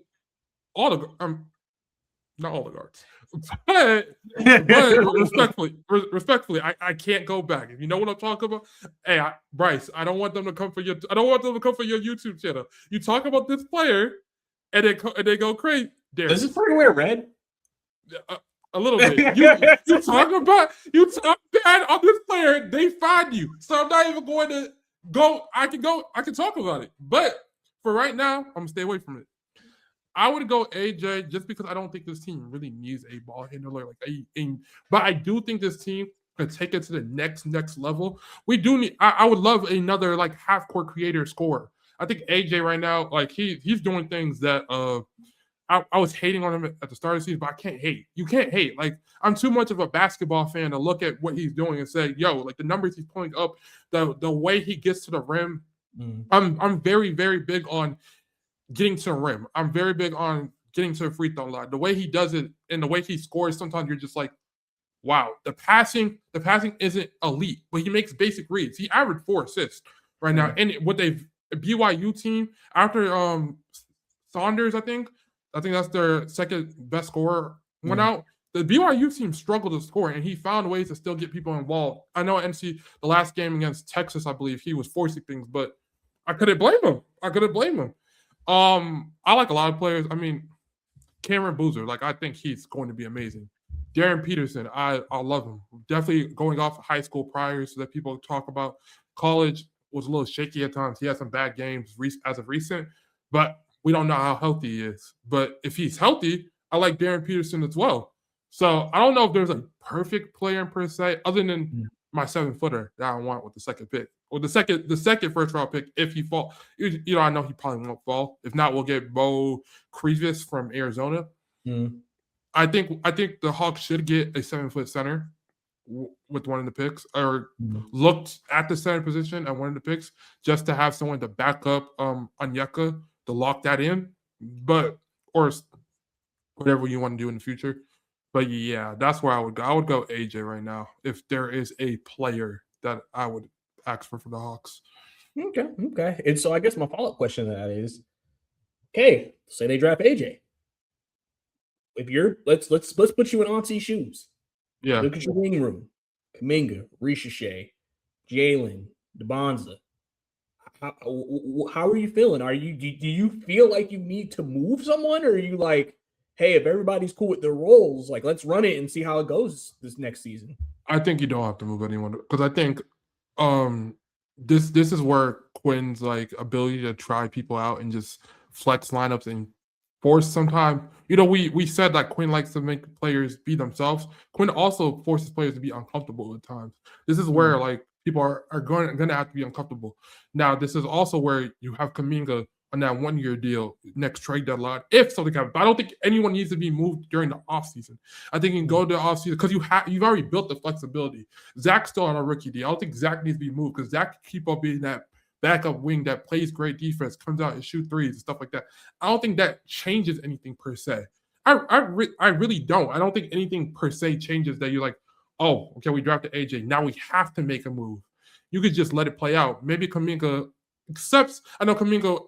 S2: all the not all the guards. But respectfully, I can't go back. If you know what I'm talking about, hey, Bryce, I don't want them to come for your YouTube channel. You talk about this player, and they go crazy.
S1: Does this player wear red?
S2: A little bit. You talk bad on this player, they find you. So I'm not even going to go. I can talk about it. But for right now, I'm gonna stay away from it. I would go AJ just because I don't think this team really needs a ball handler but I do think this team could take it to the next level. We do need. I would love another half court creator scorer. I think AJ right now he's doing things that I was hating on him at the start of the season, but I can't hate. You can't hate. I'm too much of a basketball fan to look at what he's doing and say, yo, the numbers he's pulling up, the way he gets to the rim. I'm very, very big on getting to the rim. I'm very big on getting to the free throw line. The way he does it and the way he scores, sometimes you're just wow. The passing isn't elite, but he makes basic reads. He averaged 4 assists right now. And with a BYU team, after Saunders, I think that's their second best scorer, went out. The BYU team struggled to score, and he found ways to still get people involved. I know NC, the last game against Texas, I believe, he was forcing things, but I couldn't blame him. I like a lot of players. I mean, Cameron Boozer, I think he's going to be amazing. Darren Peterson, I love him. Definitely going off of high school priors that people talk about. College was a little shaky at times. He had some bad games as of recent, but we don't know how healthy he is. But if he's healthy, I like Darren Peterson as well. So I don't know if there's a perfect player per se, other than my 7-footer that I want with the second pick. Or the second first round pick, if he fall. I know he probably won't fall. If not, we'll get Bo Crevis from Arizona. I think the Hawks should get a 7-foot center with one of the picks, or looked at the center position at one of the picks, just to have someone to back up Onyeka to lock that in. But or whatever you want to do in the future. But yeah, that's where I would go. I would go AJ right now if there is a player that I would ask for the Hawks.
S1: Okay. And so I guess my follow-up question to that is, okay, say they draft AJ. If you're let's put you in Onsi's shoes.
S2: Yeah.
S1: Look at your wing room. Kuminga, Ricochet, Jalen, Dybantsa. how are you feeling? Do you feel like you need to move someone, or are you like, hey, if everybody's cool with their roles, like let's run it and see how it goes this next season?
S2: I think you don't have to move anyone because I think this is where Quin's like ability to try people out and just flex lineups and force sometimes. We said that Quin likes to make players be themselves. Quin also forces players to be uncomfortable at times. This is where like people are going to have to be uncomfortable. Now, this is also where you have Kuminga on that 1-year deal next trade deadline, if something happens. But I don't think anyone needs to be moved during the offseason. I think you can go to the offseason because you've already built the flexibility. Zach's still on a rookie deal. I don't think Zach needs to be moved because Zach can keep up being that backup wing that plays great defense, comes out and shoot threes and stuff like that. I don't think that changes anything per se. I really don't. I don't think anything per se changes that you're like, oh, okay, we drafted AJ. Now we have to make a move. You could just let it play out. Maybe Kuminga accepts. I know Kuminga,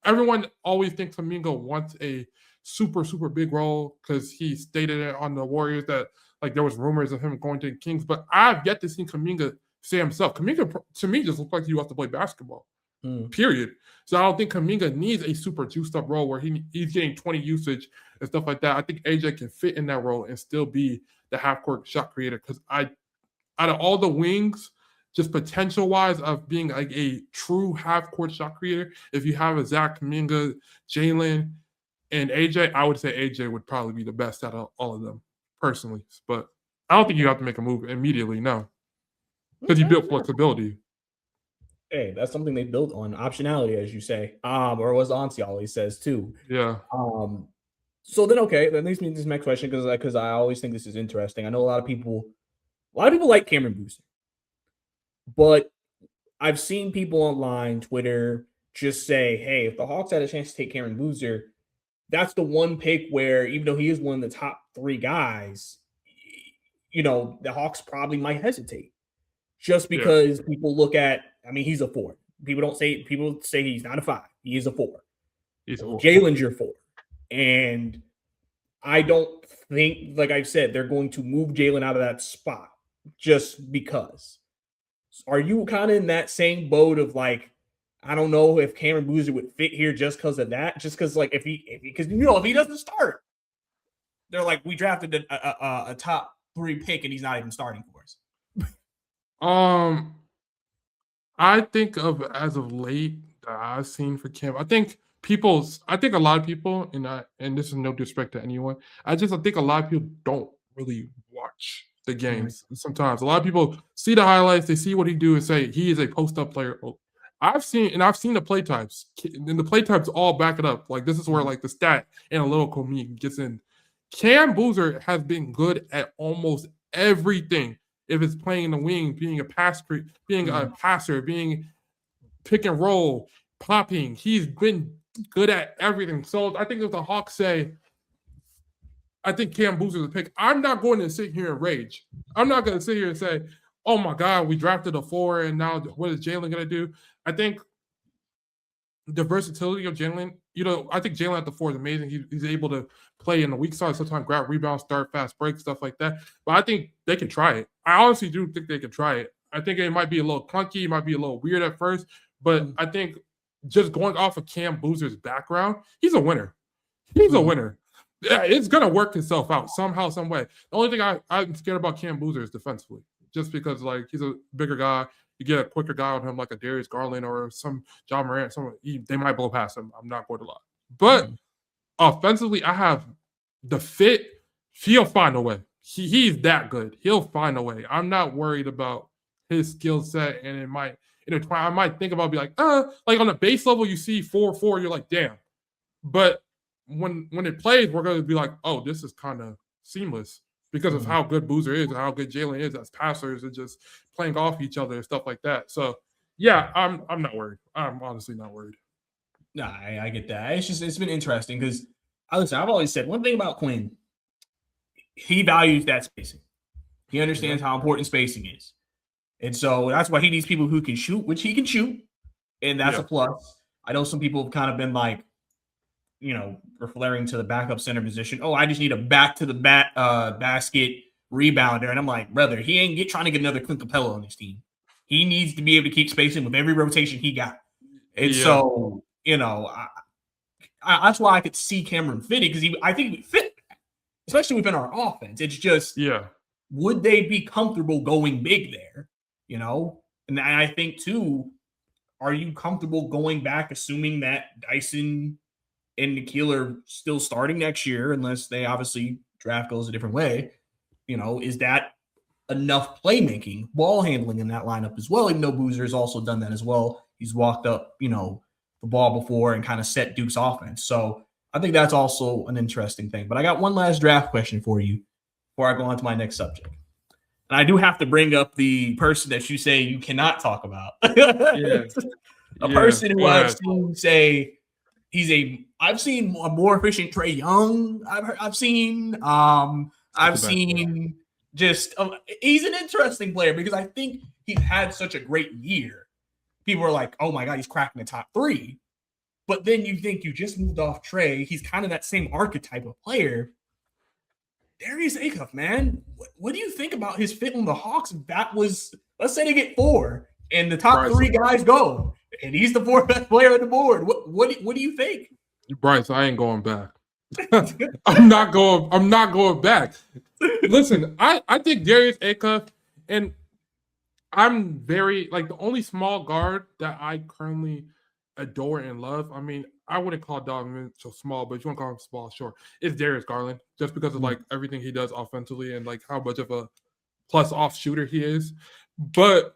S2: everyone always thinks Kuminga wants a super, super big role because he stated it on the Warriors that like there was rumors of him going to the Kings, but I've yet to see Kuminga say himself. Kuminga, to me, just looks like he wants to play basketball, period. So I don't think Kuminga needs a super juiced up role where he's getting 20 usage and stuff like that. I think AJ can fit in that role and still be the half-court shot creator because out of all the wings, just potential-wise of being like a true half-court shot creator, if you have a Zach, Kuminga, Jalen, and AJ, I would say AJ would probably be the best out of all of them, personally. But I don't think you have to make a move immediately, no. Because you built flexibility.
S1: Hey, that's something they built on optionality, as you say, or was Onsi always says too.
S2: Yeah.
S1: So then, okay, that leads me to this next question because I always think this is interesting. I know a lot of people like Cameron Boozer, but I've seen people online, Twitter, just say, hey, if the Hawks had a chance to take Cameron Boozer, that's the one pick where, even though he is one of the top 3 guys, the Hawks probably might hesitate. Just because people look at, he's a 4. People say he's not a 5. He is a 4.
S2: He's a 4.
S1: Jalen's your 4. And I don't think, like I've said, they're going to move Jalen out of that spot just because. Are you kind of in that same boat of like, I don't know if Cameron Boozer would fit here just because of that? Just because, like, if he doesn't start, they're like, we drafted a top 3 pick and he's not even starting for us.
S2: I think as of late that I've seen for Cam, I think a lot of people, and this is no disrespect to anyone, I think a lot of people don't really watch the games. Sometimes a lot of people see the highlights, they see what he do and say he is a post-up player. I've seen the play types, and the play types all back it up. Like this is where like the stat analytical me gets in. Cam Boozer has been good at almost everything. If it's playing the wing, being a passer, being pick and roll, popping, he's been good at everything. So I think if the Hawks say, I think Cam Boozer is a pick, I'm not going to sit here and rage. I'm not going to sit here and say, oh my God, we drafted a 4 and now what is Jalen going to do? I think the versatility of Jalen, I think Jalen at the 4 is amazing. He's able to play in the weak side, sometimes grab rebounds, start fast breaks, stuff like that. But I think they can try it. I honestly do think they can try it. I think it might be a little clunky, it might be a little weird at first, but I think just going off of Cam Boozer's background, he's a winner. He's a winner. Yeah, it's going to work itself out somehow, some way. The only thing I'm scared about Cam Boozer is defensively, just because like he's a bigger guy. You get a quicker guy on him like a Darius Garland or some John Morant, they might blow past him. I'm not going to lie. But offensively, I have the fit. He'll find a way. He's that good. He'll find a way. I'm not worried about his skill set, and it might intertwine. I might think about be like on the base level, you see 4-4, you're like, damn. But when it plays, we're going to be like, oh, this is kind of seamless because of how good Boozer is and how good Jalen is as passers and just playing off each other and stuff like that. So, yeah, I'm not worried. I'm honestly not worried.
S1: Nah, I get that. It's been interesting because, I've always said one thing about Quin. He values that spacing. He understands how important spacing is. And so that's why he needs people who can shoot, which he can shoot. And that's a plus. I know some people have kind of been like, referring to the backup center position. Oh, I just need a back to the basket rebounder. And I'm like, brother, he ain't trying to get another Clint Capella on his team. He needs to be able to keep spacing with every rotation he got. And so, that's why I could see Cameron fitting, because I think he fit, especially within our offense. It's just, would they be comfortable going big there? And I think too, are you comfortable going back, assuming that Dyson and Nikhil are still starting next year, unless they obviously draft goes a different way? Is that enough playmaking, ball handling in that lineup as well? Even though Boozer has also done that as well. He's walked up, the ball before and kind of set Duke's offense. So I think that's also an interesting thing. But I got one last draft question for you before I go on to my next subject. And I do have to bring up the person that you say you cannot talk about. A person who I've seen say I've seen a more efficient Trae Young. I've seen just he's an interesting player, because I think he's had such a great year. People are like, oh my God, he's cracking the top 3. But then you think you just moved off Trae. He's kind of that same archetype of player. Darius Acuff, man, what do you think about his fit on the Hawks? That was, let's say they get 4 and the top 3 guys go, and he's the 4th best player on the board. What do you think?
S2: Bryce, I ain't going back. I'm not going back. Listen, I think Darius Acuff, and I'm very, the only small guard that I currently adore and love. I mean, I wouldn't call Donovan Mitchell small, but if you want to call him small, sure. It's Darius Garland, just because of everything he does offensively and how much of a plus off shooter he is. And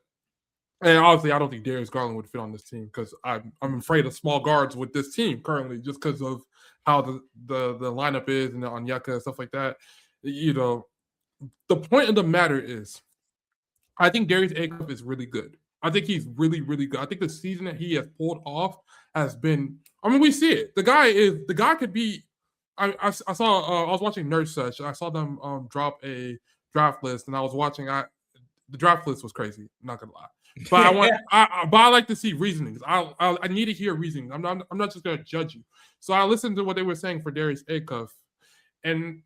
S2: obviously, I don't think Darius Garland would fit on this team, because I'm afraid of small guards with this team currently, just because of how the lineup is and the Onyeka and stuff like that. The point of the matter is, I think Darius Acuff is really good. I think he's really, really good. I think the season that he has pulled off has been, we see it. The guy could be, I was watching Nerd Sesh. I saw them drop a draft list, and I was watching, the draft list was crazy, I'm not gonna lie. But I like to see reasonings. I need to hear reasonings. I'm not just gonna judge you. So I listened to what they were saying for Darius Acuff, and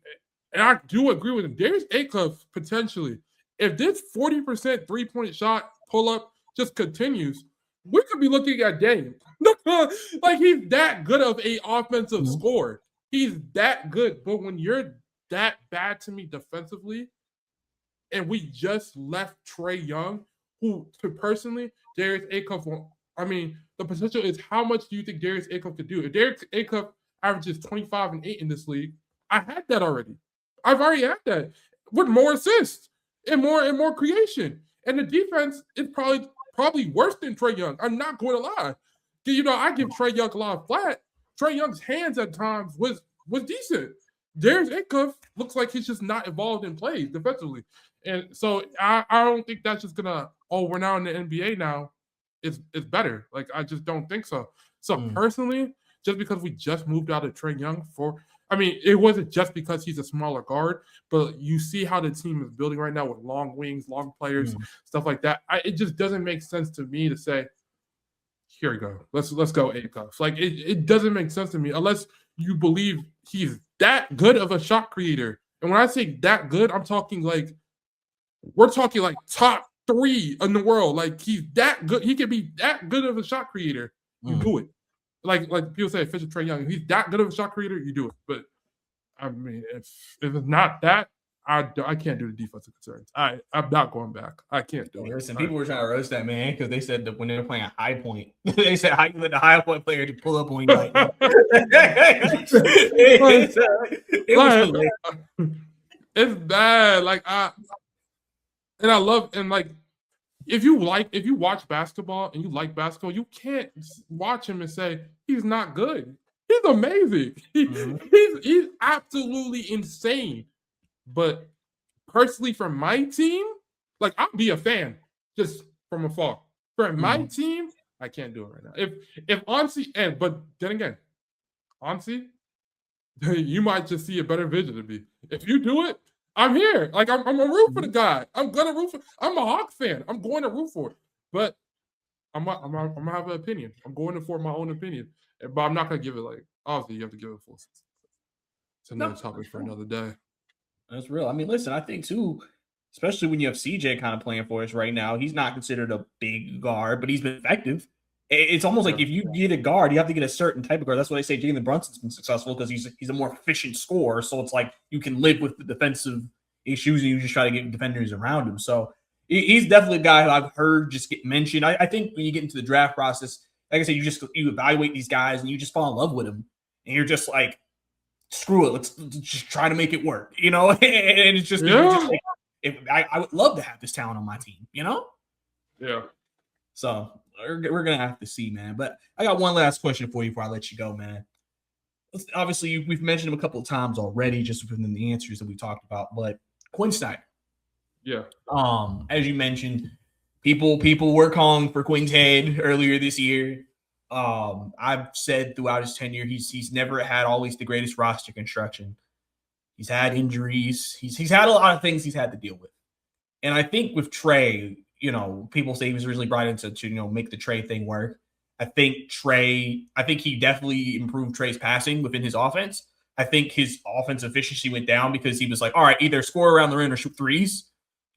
S2: I do agree with him. Darius Acuff, potentially, if this 40% 3-point shot pull up just continues, we could be looking at Dame. He's that good of a offensive scorer. He's that good. But when you're that bad to me defensively, and we just left Trae Young, who, personally, Darius Acuff, the potential is, how much do you think Darius Acuff could do? If Darius Acuff averages 25 and 8 in this league, I had that already. I've already had that with more assists and more creation. And the defense is probably worse than Trae Young. I'm not going to lie. I give Trae Young a lot of flat. Trae Young's hands at times was decent. Darius Acuff looks like he's just not involved in plays defensively. And so I don't think that's just gonna, we're now in the NBA now, it's better. I just don't think so. So personally, just because we just moved out of Trae Young it wasn't just because he's a smaller guard, but you see how the team is building right now with long wings, long players, stuff like that. It just doesn't make sense to me to say, here we go, let's go Acuff. It doesn't make sense to me unless you believe he's that good of a shot creator. And when I say that good, I'm talking we're talking top 3 in the world. He's that good. He can be that good of a shot creator. You do it. Like people say, Fisher Trae Young. If he's that good of a shot creator, you do it. But if it's not that, I can't do the defensive concerns. I'm not going back. I can't do it.
S1: Listen, people were trying to roast that, man, because they said that when they were playing a high point, they said how you let the high point player to pull up on you
S2: it's bad. And I love, and if you watch basketball and you like basketball, you can't watch him and say he's not good. He's amazing. He's absolutely insane. But personally, for my team, I'll be a fan just from afar. For my team, I can't do it right now. If Onsi, but then again, Onsi, you might just see a better vision of me. If you do it, I'm here. I'm a root for the guy. I'm gonna root for. I'm a Hawk fan. I'm going to root for it. But I'm gonna have an opinion. I'm going to form my own opinion. But I'm not gonna give it obviously you have to give it full. It's another topic for another day.
S1: That's real. Listen, I think too, especially when you have CJ kind of playing for us right now, he's not considered a big guard, but he's been effective. It's almost like if you get a guard, you have to get a certain type of guard. That's why they say Jalen Brunson's been successful because he's a more efficient scorer. So it's like you can live with the defensive issues and you just try to get defenders around him. So he's definitely a guy who I've heard just get mentioned. I think when you get into the draft process, like I said, you evaluate these guys and you just fall in love with them, and you're just like, screw it, let's just try to make it work, and it's just, like, I would love to have this talent on my team,
S2: Yeah.
S1: So we're gonna have to see, man. But I got one last question for you before I let you go, man. Obviously, we've mentioned him a couple of times already, just within the answers that we talked about. But Quin Snyder,
S2: yeah.
S1: As you mentioned, people were calling for Quin's head earlier this year. I've said throughout his tenure, he's never had always the greatest roster construction. He's had injuries. He's had a lot of things he's had to deal with. And I think with Trae, people say he was originally brought in to make the Trae thing work. I think he definitely improved Trae's passing within his offense. I think his offensive efficiency went down because he was like, all right, either score around the rim or shoot threes.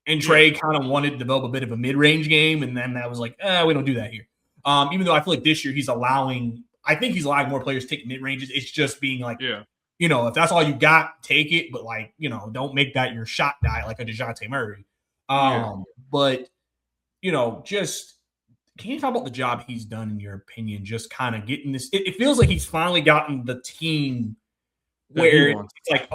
S1: And Trae kind of wanted to develop a bit of a mid-range game. And then that was like, we don't do that here. Even though I feel like this year he's allowing more players to take mid-ranges. It's just being like, if that's all you got, take it. But don't make that your shot guy like a DeJounte Murray. But, just can you talk about the job he's done in your opinion? Just kind of getting this. It feels like he's finally gotten the team where it's like,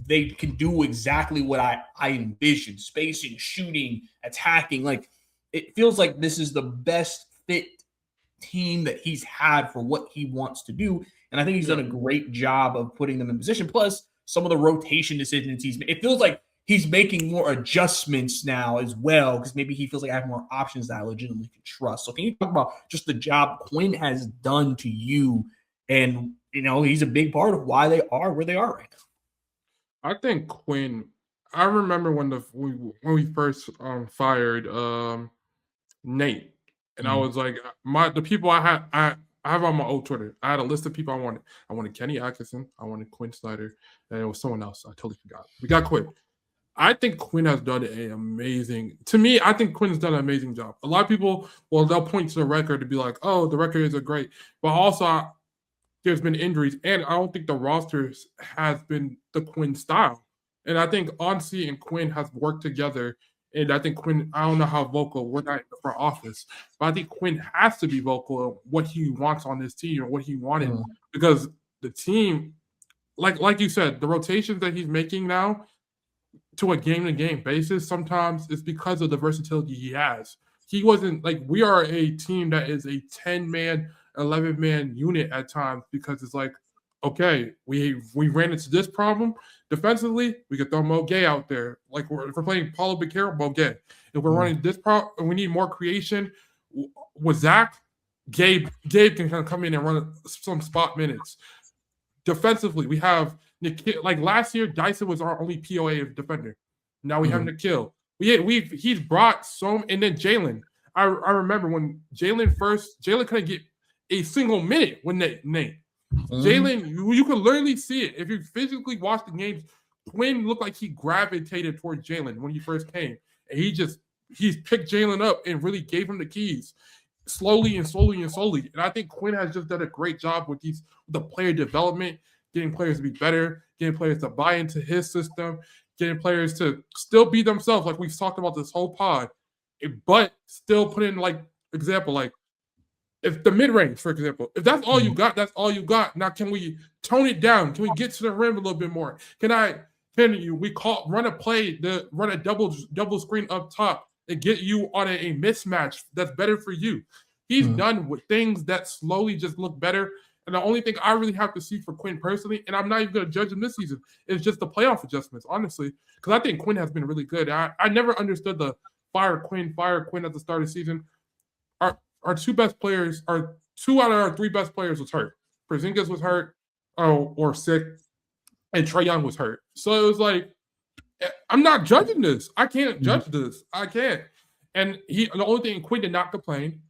S1: they can do exactly what I envisioned: spacing, shooting, attacking. Like, it feels like this is the best fit team that he's had for what he wants to do. And I think he's done a great job of putting them in position. Plus, some of the rotation decisions he's made. It feels like he's making more adjustments now as well, because maybe he feels like I have more options that I legitimately can trust. So can you talk about just the job Quin has done to you? And, he's a big part of why they are where they are right now.
S2: I think Quin, I remember when we first fired Nate, and I was like, the people I have on my old Twitter, I had a list of people I wanted. I wanted Kenny Atkinson, I wanted Quin Snyder, and it was someone else. I totally forgot. We got Quin. I think Quin has done an amazing. To me, I think Quin's done an amazing job. A lot of people, they'll point to the record to be like, "Oh, the record isn't great," but also there's been injuries, and I don't think the roster has been the Quin style. And I think Onsi and Quin have worked together. And I think Quin, I don't know how vocal, we're not in the front office, but I think Quin has to be vocal of what he wants on this team or what he wanted, because the team, like you said, the rotations that he's making now to a game-to-game basis sometimes is because of the versatility he has. He wasn't like, we are a team that is a 10-man, 11-man unit at times, because it's like, okay, we ran into this problem defensively. We could throw Mo Gay out there. Like, if we're playing Paulo Becerra, Mo Gay. If we're running this problem and we need more creation with Zach, Gabe can kind of come in and run some spot minutes. Defensively, we have Nikhil. Like last year, Dyson was our only POA defender. Now we have Nikhil. He's brought some, and then Jalen. I remember when Jalen couldn't get a single minute with Nate. Jalen, you can literally see it. If you physically watch the games, Quin looked like he gravitated towards Jalen when he first came. And he's picked Jalen up and really gave him the keys slowly. And I think Quin has just done a great job with the player development, getting players to be better, getting players to buy into his system, getting players to still be themselves, like we've talked about this whole pod, but still put in, like, example, like, if the mid-range, for example, if that's all you got, that's all you got. Now, can we tone it down? Can we get to the rim a little bit more? Run a play, run a double screen up top and get you on a mismatch that's better for you. He's done with things that slowly just look better. And the only thing I really have to see for Quin personally, and I'm not even going to judge him this season, is just the playoff adjustments, honestly, because I think Quin has been really good. I never understood the fire Quin at the start of the season. Our two out of our three best players was hurt. Porzingis was hurt or sick, and Trae Young was hurt. So it was like, I'm not judging this. I can't judge this. I can't. And the only thing, Quin did not complain.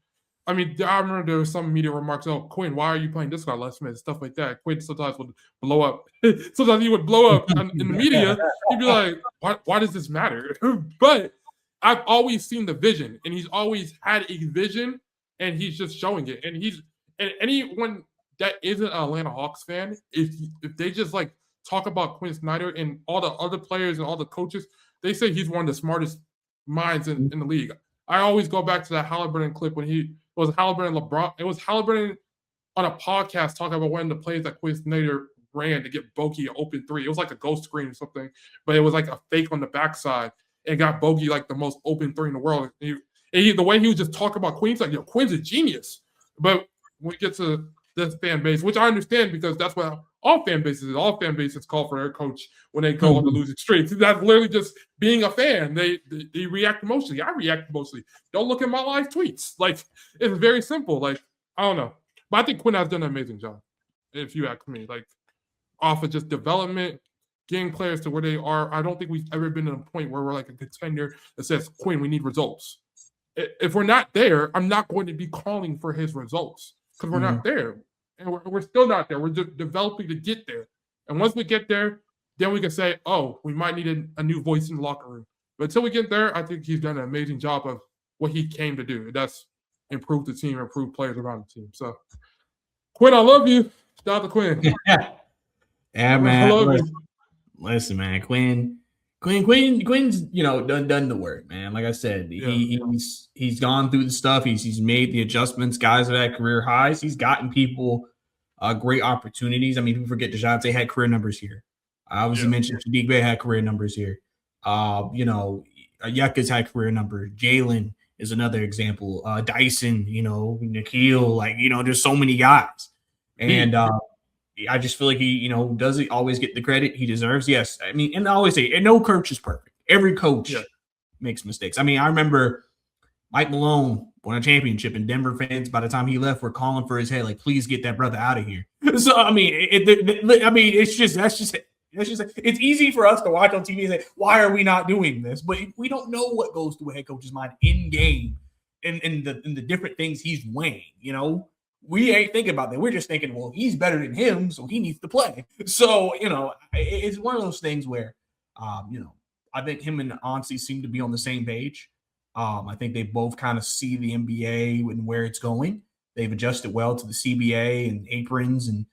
S2: I mean, I remember there was some media remarks, Quin, why are you playing this guy last minute? Stuff like that. Quin sometimes would blow up. Sometimes he would blow up in the media. He'd be like, why does this matter? But I've always seen the vision, and he's always had a vision and he's just showing it. And anyone that isn't an Atlanta Hawks fan, if they just like talk about Quin Snyder and all the other players and all the coaches, they say he's one of the smartest minds in the league. I always go back to that Halliburton clip when it was Halliburton LeBron. It was Halliburton on a podcast talking about one of the plays that Quin Snyder ran to get Bogey an open three. It was like a ghost screen or something, but it was like a fake on the backside and got Bogey like the most open three in the world. And the way he was just talking about Quin's like, Quin's a genius. But when we get to this fan base, which I understand because that's what all fan bases call for their coach when they go on the losing streak. That's literally just being a fan. They react emotionally. I react emotionally. Don't look at my live tweets. Like, it's very simple. Like, I don't know. But I think Quin has done an amazing job, if you ask me. Like, off of just development, getting players to where they are. I don't think we've ever been at a point where we're like a contender that says, Quin, we need results. If we're not there, I'm not going to be calling for his results because we're not there. And we're still not there. We're just developing to get there. And once we get there, then we can say, oh, we might need a new voice in the locker room. But until we get there, I think he's done an amazing job of what he came to do. And that's improve the team, improve players around the team. So, Quin, I love you. Shout out to Quin.
S1: Yeah, man.
S2: I love you.
S1: Listen, man. Quin's done the work, man. Like I said, he's gone through the stuff. He's made the adjustments. Guys are at career highs. He's gotten people great opportunities. I mean, people forget DeJounte had career numbers here. I obviously mentioned Rida Kpea had career numbers here. Yucca's had career numbers. Jalen is another example. Dyson, Nikhil, there's so many guys. And I just feel like he, doesn't always get the credit he deserves. Yes. I mean, and I always say, and no coach is perfect. Every coach makes mistakes. I mean, I remember Mike Malone won a championship, and Denver fans, by the time he left, were calling for his head, like, please get that brother out of here. So, I mean, it's easy for us to watch on TV and say, why are we not doing this? But we don't know what goes through a head coach's mind in game and the different things he's weighing, We ain't thinking about that. We're just thinking, well, he's better than him, so he needs to play. So, it's one of those things where, I think him and Onsi seem to be on the same page. I think they both kind of see the NBA and where it's going. They've adjusted well to the CBA and aprons and,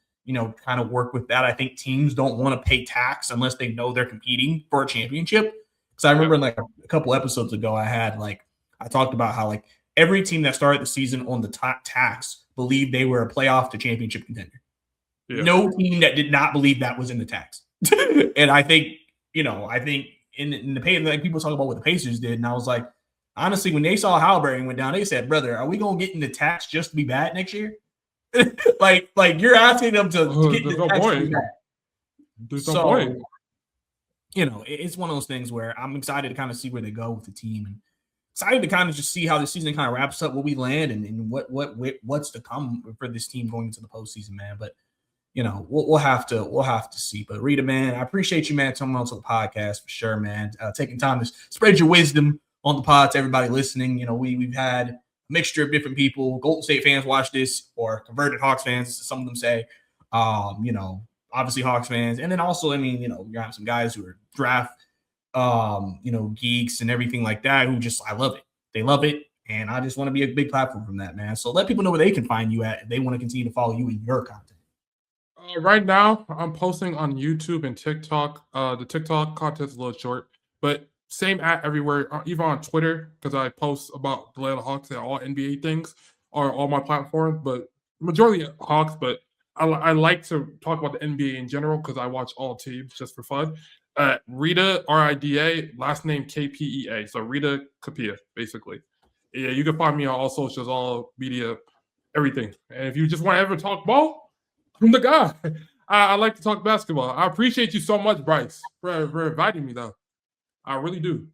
S1: kind of work with that. I think teams don't want to pay tax unless they know they're competing for a championship. Because I remember like a couple episodes ago, I talked about how every team that started the season on the top tax believed they were a playoff to championship contender. Yeah. No team that did not believe that was in the tax. And I think in the pay, like people talk about what the Pacers did, and I was like, honestly, when they saw Halliburton went down, they said, brother, are we going to get in the tax just to be bad next year? like you're asking them to get in the tax to be bad.
S2: There's no point.
S1: It's one of those things where I'm excited to kind of see where they go with the team and excited to kind of just see how the season kind of wraps up, where we land, and what's to come for this team going into the postseason, man. But we'll have to see. But Rida, man, I appreciate you, man, coming on to the podcast for sure, man. Taking time to spread your wisdom on the pod to everybody listening. We've had a mixture of different people. Golden State fans watch this, or converted Hawks fans, some of them say. Obviously Hawks fans, and then also, you have some guys who are draft geeks and everything like that who I love it. They love it. And I just want to be a big platform from that, man. So let people know where they can find you at if they want to continue to follow you in your content.
S2: Right now, I'm posting on YouTube and TikTok. The TikTok content's a little short, but same everywhere, even on Twitter, because I post about the Atlanta Hawks and all NBA things are all my platforms, but majority Hawks, but I like to talk about the NBA in general because I watch all teams just for fun. Rida, R-I-D-A, last name K-P-E-A. So Rida Kpea, basically. Yeah, you can find me on all socials, all media, everything. And if you just want to ever talk ball, I'm the guy. I like to talk basketball. I appreciate you so much, Bryce, for inviting me, though. I really do.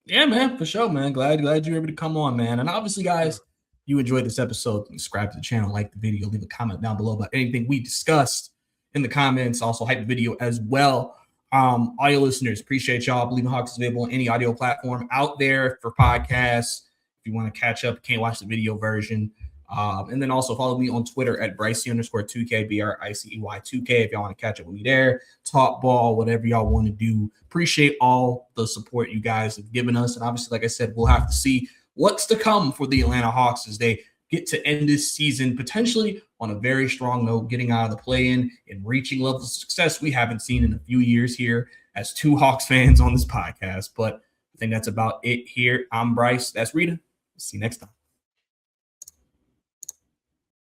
S1: Yeah, man, for sure, man. Glad you were able to come on, man. And obviously, guys, you enjoyed this episode, subscribe to the channel, like the video, leave a comment down below about anything we discussed in the comments. Also, hype the video as well. All your listeners, appreciate y'all. Believe in Hawks is available on any audio platform out there for podcasts. If you want to catch up, can't watch the video version. And then also follow me on Twitter at Bricey_2K, BRICEY2K, if y'all want to catch up with me there, talk ball, whatever y'all want to do. Appreciate all the support you guys have given us. And obviously, like I said, we'll have to see what's to come for the Atlanta Hawks as they get to end this season potentially on a very strong note, getting out of the play-in and reaching levels of success we haven't seen in a few years here as two Hawks fans on this podcast. But I think that's about it here. I'm Bryce. That's Rita. See you next time.